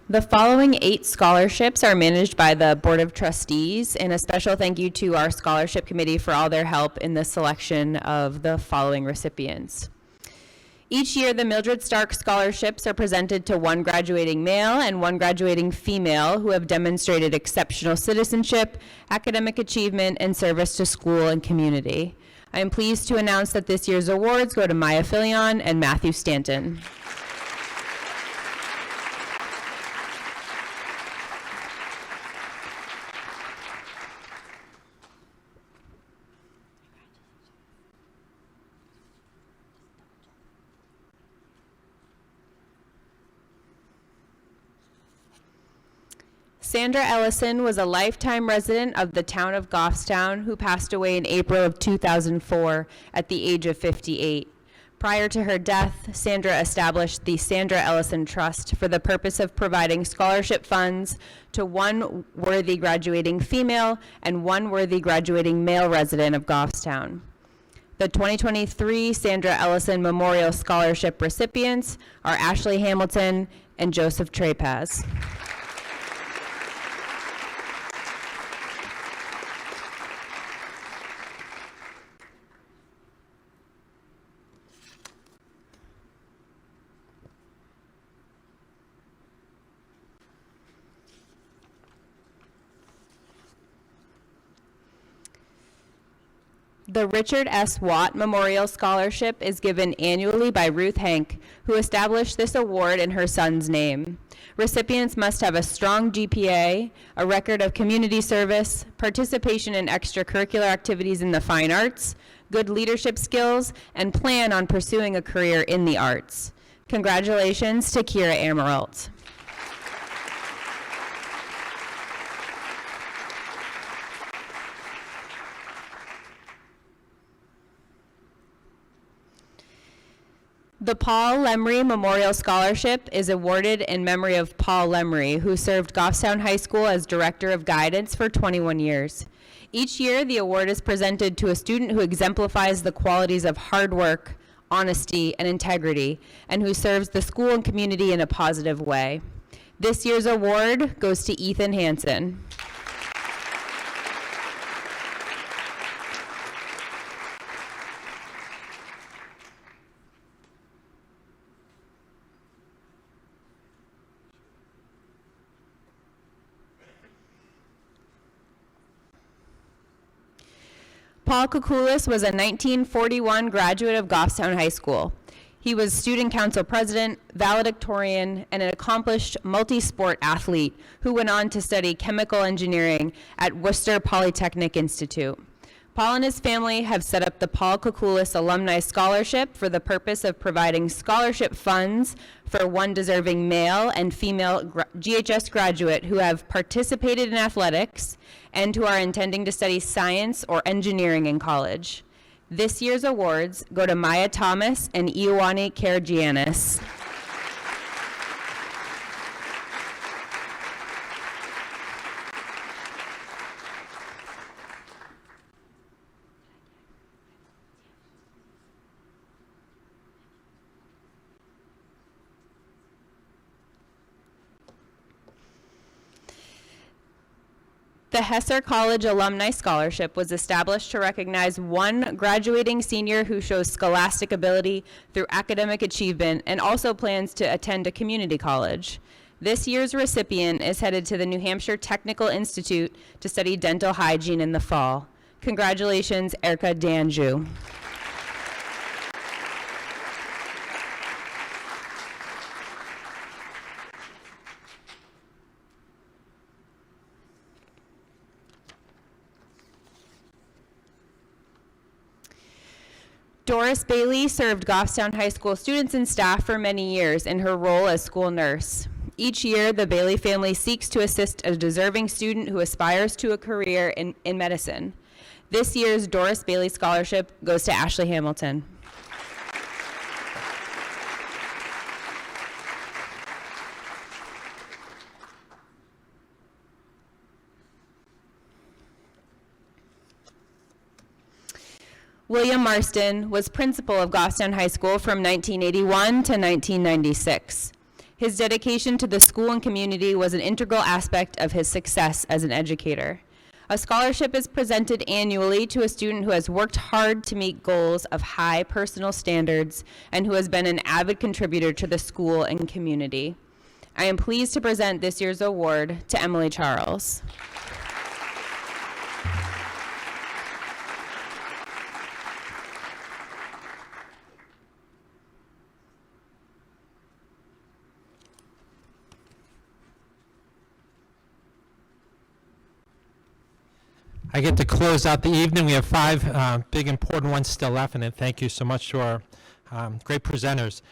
The following 8 scholarships are managed by the Board of Trustees, and a special thank you to our scholarship committee for all their help in the selection of the following recipients. Each year, the Mildred Stark scholarships are presented to one graduating male and one graduating female who have demonstrated exceptional citizenship, academic achievement, and service to school and community. I am pleased to announce that this year's awards go to Maya Filion and Matthew Stanton. Sandra Ellison was a lifetime resident of the town of Goffstown who passed away in April of 2004 at the age of 58. Prior to her death, Sandra established the Sandra Ellison Trust for the purpose of providing scholarship funds to one worthy graduating female and one worthy graduating male resident of Goffstown. The 2023 Sandra Ellison Memorial Scholarship recipients are Ashley Hamilton and Joseph Trepaz. The Richard S. Watt Memorial Scholarship is given annually by Ruth Hank, who established this award in her son's name. Recipients must have a strong GPA, a record of community service, participation in extracurricular activities in the fine arts, good leadership skills, and plan on pursuing a career in the arts. Congratulations to Kira Amaralt. The Paul Lemry Memorial Scholarship is awarded in memory of Paul Lemry, who served Goffstown High School as Director of Guidance for 21 years. Each year, the award is presented to a student who exemplifies the qualities of hard work, honesty, and integrity, and who serves the school and community in a positive way. This year's award goes to Ethan Hansen. Paul Kukulis was a 1941 graduate of Goffstown High School. He was student council president, valedictorian, and an accomplished multi-sport athlete who went on to study chemical engineering at Worcester Polytechnic Institute. Paul and his family have set up the Paul Kukulis Alumni Scholarship for the purpose of providing scholarship funds for one deserving male and female GHS graduate who have participated in athletics and who are intending to study science or engineering in college. This year's awards go to Maya Thomas and Ioani Karagianis. The Hesser College Alumni Scholarship was established to recognize one graduating senior who shows scholastic ability through academic achievement and also plans to attend a community college. This year's recipient is headed to the New Hampshire Technical Institute to study dental hygiene in the fall. Congratulations, Erica Danju. Doris Bailey served Goffstown High School students and staff for many years in her role as school nurse. Each year, the Bailey family seeks to assist a deserving student who aspires to a career in medicine. This year's Doris Bailey Scholarship goes to Ashley Hamilton. William Marston was principal of Goffstown High School from 1981 to 1996. His dedication to the school and community was an integral aspect of his success as an educator. A scholarship is presented annually to a student who has worked hard to meet goals of high personal standards and who has been an avid contributor to the school and community. I am pleased to present this year's award to Emily Charles. I get to close out the evening. We have five big important ones still left, and then thank you so much to our great presenters.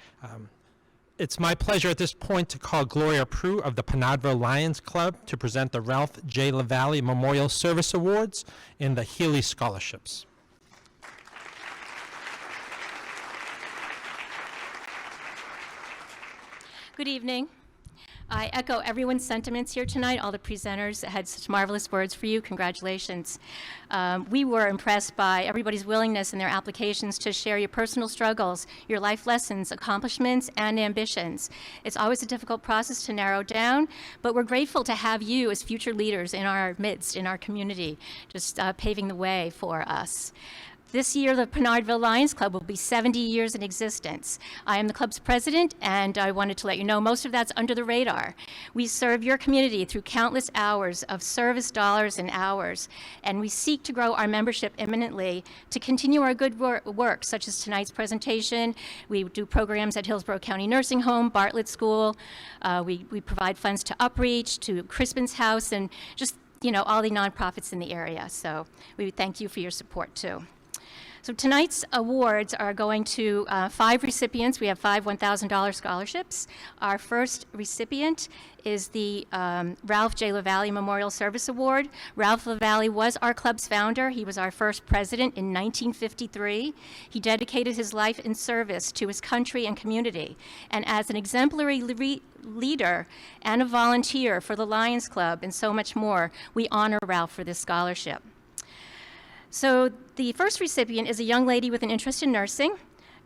It's my pleasure at this point to call Gloria Prue of the Penodville Lions Club to present the Ralph J. LaValle Memorial Service Awards in the Healy Scholarships. Good evening. I echo everyone's sentiments here tonight. All the presenters had such marvelous words for you. Congratulations. We were impressed by everybody's willingness in their applications to share your personal struggles, your life lessons, accomplishments, and ambitions. It's always a difficult process to narrow down, but we're grateful to have you as future leaders in our midst, in our community, just paving the way for us. This year, the Penodville Lions Club will be 70 years in existence. I am the club's president, and I wanted to let you know most of that's under the radar. We serve your community through countless hours of service dollars and hours, and we seek to grow our membership imminently to continue our good work, such as tonight's presentation. We do programs at Hillsborough County Nursing Home, Bartlett School. We provide funds to Upreach, to Crispin's House, and just, all the nonprofits in the area. So we thank you for your support, too. So tonight's awards are going to 5 recipients. We have 5 $1,000 scholarships. Our first recipient is the Ralph J. LaValle Memorial Service Award. Ralph LaValle was our club's founder. He was our first president in 1953. He dedicated his life in service to his country and community. And as an exemplary leader and a volunteer for the Lions Club and so much more, we honor Ralph for this scholarship. So the first recipient is a young lady with an interest in nursing.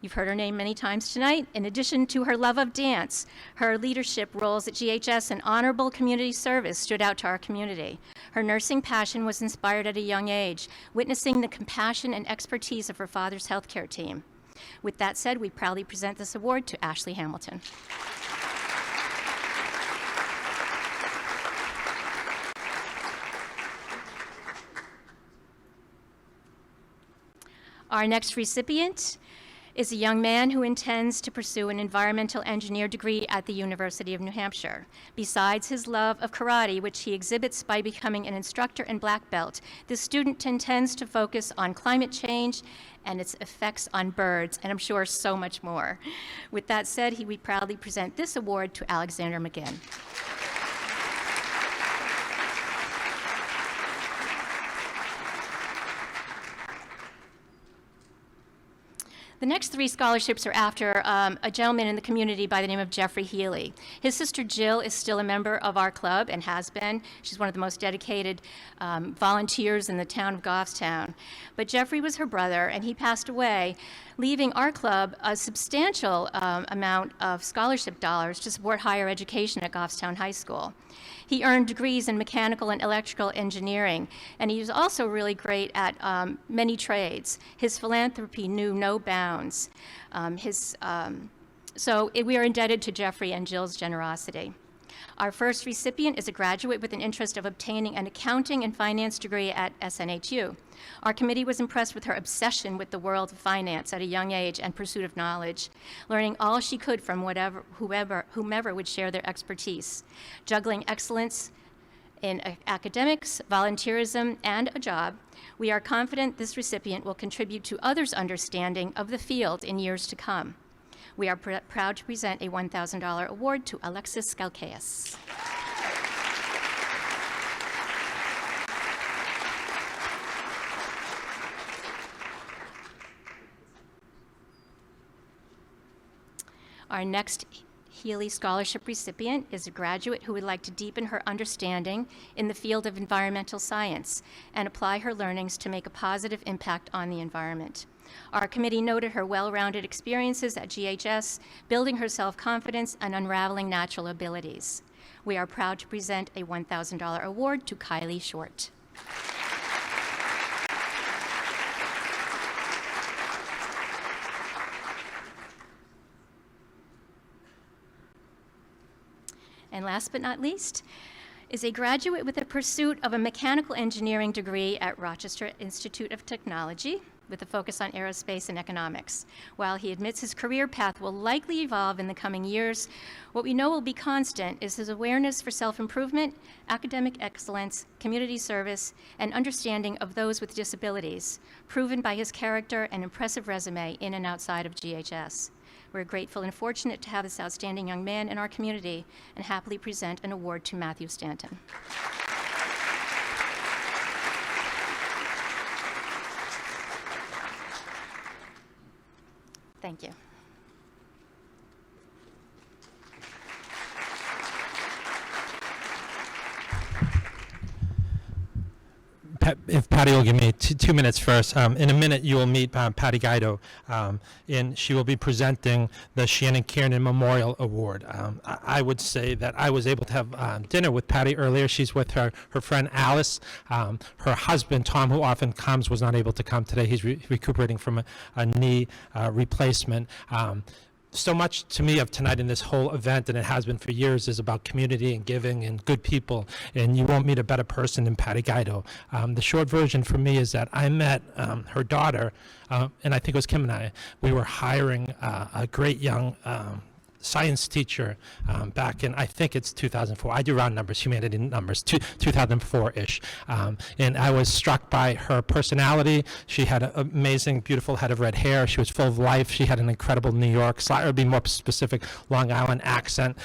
You've heard her name many times tonight. In addition to her love of dance, her leadership roles at GHS and honorable community service stood out to our community. Her nursing passion was inspired at a young age, witnessing the compassion and expertise of her father's healthcare team. With that said, we proudly present this award to Ashley Hamilton. Our next recipient is a young man who intends to pursue an environmental engineer degree at the University of New Hampshire. Besides his love of karate, which he exhibits by becoming an instructor and black belt, this student intends to focus on climate change and its effects on birds, and I'm sure so much more. With that said, we proudly present this award to Alexander McGinn. The next 3 scholarships are after a gentleman in the community by the name of Jeffrey Healy. His sister Jill is still a member of our club and has been. She's one of the most dedicated volunteers in the town of Goffstown. But Jeffrey was her brother, and he passed away, leaving our club a substantial amount of scholarship dollars to support higher education at Goffstown High School. He earned degrees in mechanical and electrical engineering, and he was also really great at many trades. His philanthropy knew no bounds. We are indebted to Jeffrey and Jill's generosity. Our first recipient is a graduate with an interest of obtaining an accounting and finance degree at SNHU. Our committee was impressed with her obsession with the world of finance at a young age and pursuit of knowledge, learning all she could from whomever would share their expertise. Juggling excellence in academics, volunteerism, and a job, we are confident this recipient will contribute to others' understanding of the field in years to come. We are proud to present a $1,000 award to Alexis Skalkeas. Our next Healy Scholarship recipient is a graduate who would like to deepen her understanding in the field of environmental science and apply her learnings to make a positive impact on the environment. Our committee noted her well-rounded experiences at GHS, building her self-confidence and unraveling natural abilities. We are proud to present a $1,000 award to Kylie Short. And last but not least, is a graduate with the pursuit of a mechanical engineering degree at Rochester Institute of Technology with a focus on aerospace and economics. While he admits his career path will likely evolve in the coming years, what we know will be constant is his awareness for self-improvement, academic excellence, community service, and understanding of those with disabilities, proven by his character and impressive resume in and outside of GHS. We're grateful and fortunate to have this outstanding young man in our community and happily present an award to Matthew Stanton. Thank you. If Patty will give me 2 minutes first. In a minute, you will meet Patty Guido, and she will be presenting the Shannon Kiernan Memorial Award. I would say that I was able to have dinner with Patty earlier. She's with her friend Alice. Her husband, Tom, who often comes, was not able to come today. He's recuperating from a knee replacement. So much to me of tonight in this whole event, and it has been for years, is about community and giving and good people. And you won't meet a better person than Patty Guido. The short version for me is that I met her daughter, and I think it was Kim and I. We were hiring a great young science teacher back in, I think it's 2004. I do round numbers, humanity numbers, 2004-ish. And I was struck by her personality. She had an amazing, beautiful head of red hair. She was full of life. She had an incredible New York, or be more specific, Long Island accent.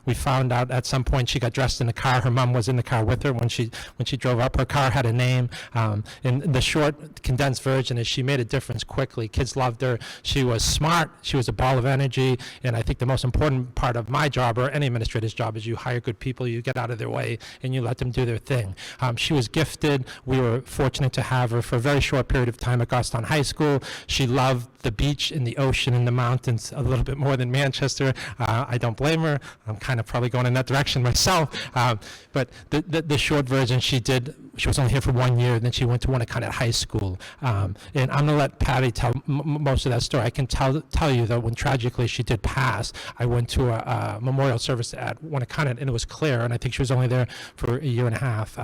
We found out at some point she got dressed in the car. Her mom was in the car with her when she drove up. Her car had a name. And the short, condensed version is she made a difference quickly. Kids loved her. She was smart. She was a ball of energy. And I think the most important part of my job, or any administrator's job, is you hire good people, you get out of their way, and you let them do their thing. She was gifted. We were fortunate to have her for a very short period of time at Goffstown High School. She loved the beach and the ocean and the mountains a little bit more than Manchester. I don't blame her. I'm kind of probably going in that direction myself. But the short version, she was only here for 1 year, then she went to Winnicott High School. And I'm going to let Patty tell most of that story. I can tell you that when tragically she did pass, I went to a memorial service at Winnicott, and it was clear, and I think she was only there for a year and a half.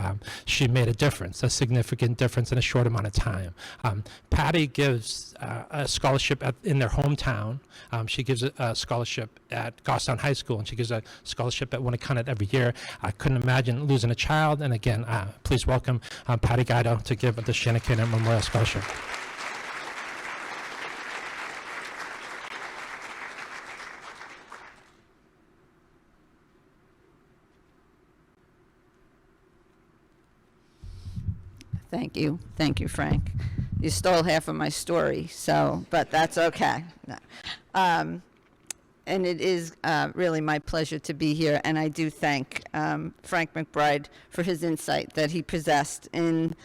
She made a difference, a significant difference in a short amount of time. Patty gives a scholarship in their hometown. She gives a scholarship at Goffstown High School, and she gives a scholarship at Winnicott every year. I couldn't imagine losing a child, and again, please welcome Patty Guido to give the Shannon Kiernan Memorial Scholarship. Thank you. Thank you, Frank. You stole half of my story, but that's okay. No. And it is really my pleasure to be here, and I do thank Frank McBride for his insight that he possessed in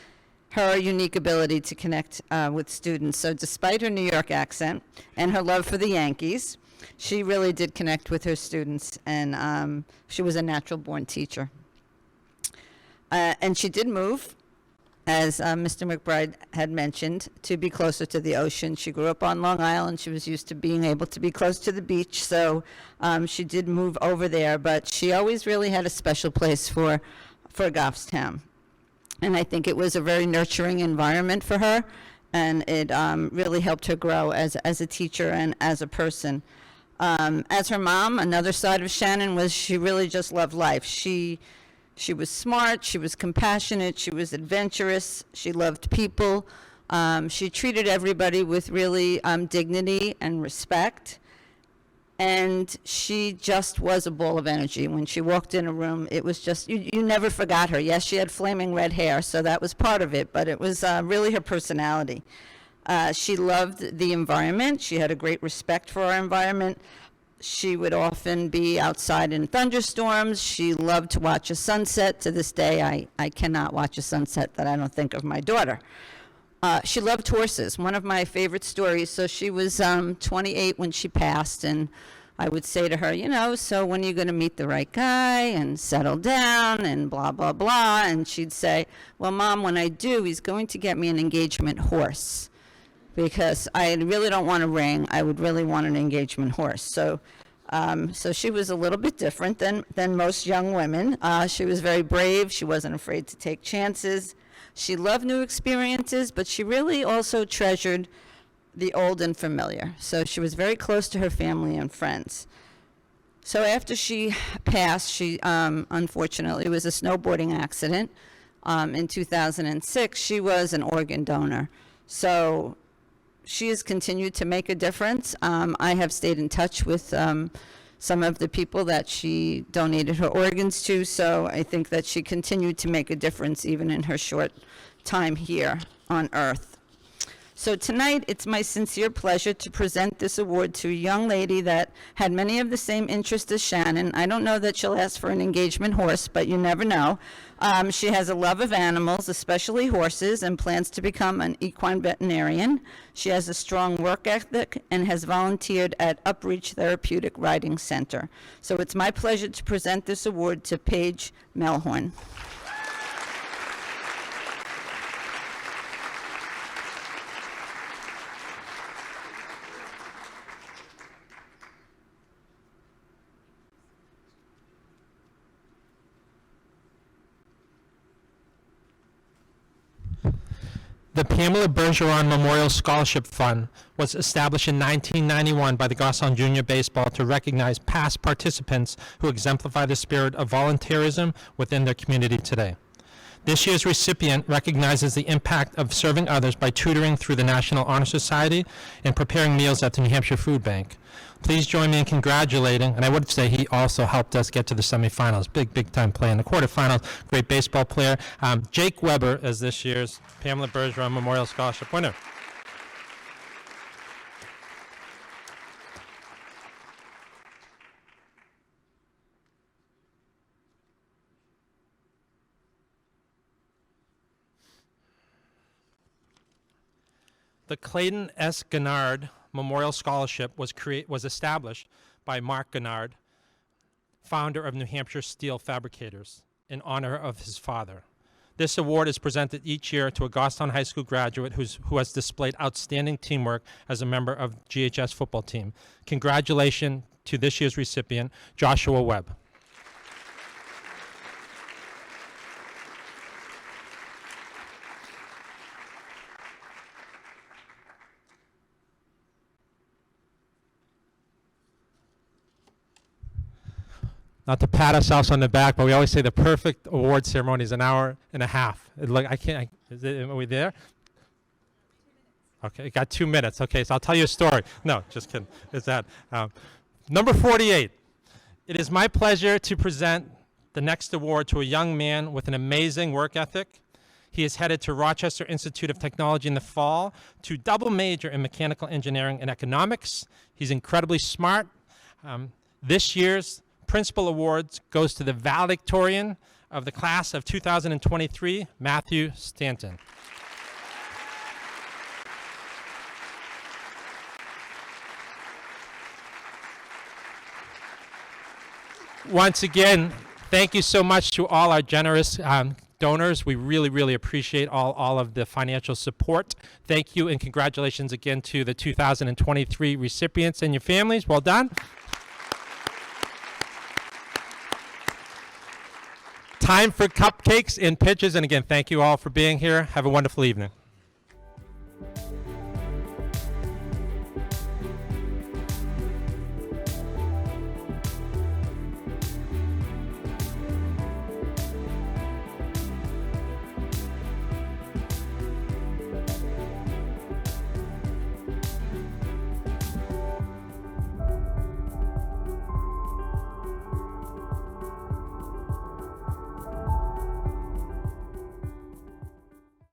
her unique ability to connect with students. So despite her New York accent and her love for the Yankees, she really did connect with her students, and she was a natural-born teacher. And she did move, as Mr. McBride had mentioned, to be closer to the ocean. She grew up on Long Island. She was used to being able to be close to the beach, so she did move over there, but she always really had a special place for Goffstown. And I think it was a very nurturing environment for her, and it really helped her grow as a teacher and as a person. As her mom, another side of Shannon was she really just loved life. She She was smart, she was compassionate, she was adventurous, she loved people. She treated everybody with really dignity and respect. And she just was a ball of energy. When she walked in a room, it was just, you never forgot her. Yes, she had flaming red hair, so that was part of it, but it was really her personality. She loved the environment. She had a great respect for our environment. She would often be outside in thunderstorms. She loved to watch a sunset. To this day, I cannot watch a sunset that I don't think of my daughter. She loved horses. One of my favorite stories, so she was 28 when she passed, and I would say to her, you know, so when are you going to meet the right guy and settle down and blah, blah, blah. And she'd say, well, Mom, when I do, he's going to get me an engagement horse, because I really don't want a ring. I would really want an engagement horse. So she was a little bit different than most young women. She was very brave. She wasn't afraid to take chances. She loved new experiences, but she really also treasured the old and familiar. So she was very close to her family and friends. So after she passed, she unfortunately, it was a snowboarding accident. In 2006, she was an organ donor. So she has continued to make a difference. I have stayed in touch with some of the people that she donated her organs to, so I think that she continued to make a difference even in her short time here on Earth. So tonight, it's my sincere pleasure to present this award to a young lady that had many of the same interests as Shannon. I don't know that she'll ask for an engagement horse, but you never know. She has a love of animals, especially horses, and plans to become an equine veterinarian. She has a strong work ethic and has volunteered at Upreach Therapeutic Riding Center. So it's my pleasure to present this award to Paige Melhorn. The Pamela Bergeron Memorial Scholarship Fund was established in 1991 by the Goffstown Junior Baseball to recognize past participants who exemplify the spirit of volunteerism within their community today. This year's recipient recognizes the impact of serving others by tutoring through the National Honor Society and preparing meals at the New Hampshire Food Bank. Please join me in congratulating, and I would say he also helped us get to the semifinals. Big time play in the quarterfinals. Great baseball player. Jake Weber is this year's Pamela Bergeron Memorial Scholarship winner. The Clayton S. Gennard Memorial Scholarship was established by Mark Gennard, founder of New Hampshire Steel Fabricators, in honor of his father. This award is presented each year to a Goffstown High School graduate who has displayed outstanding teamwork as a member of GHS football team. Congratulations to this year's recipient, Joshua Webb. Not to pat ourselves on the back, but we always say the perfect award ceremony is an hour and a half. Are we there? Okay, got 2 minutes. Okay, so I'll tell you a story. No, just kidding. It's that. Number 48. It is my pleasure to present the next award to a young man with an amazing work ethic. He is headed to Rochester Institute of Technology in the fall to double major in mechanical engineering and economics. He's incredibly smart. This year's Principal Awards goes to the valedictorian of the class of 2023, Matthew Stanton. Once again, thank you so much to all our generous donors. We really appreciate all of the financial support. Thank you and congratulations again to the 2023 recipients and your families. Well done. Time for cupcakes and pitches. And again, thank you all for being here. Have a wonderful evening.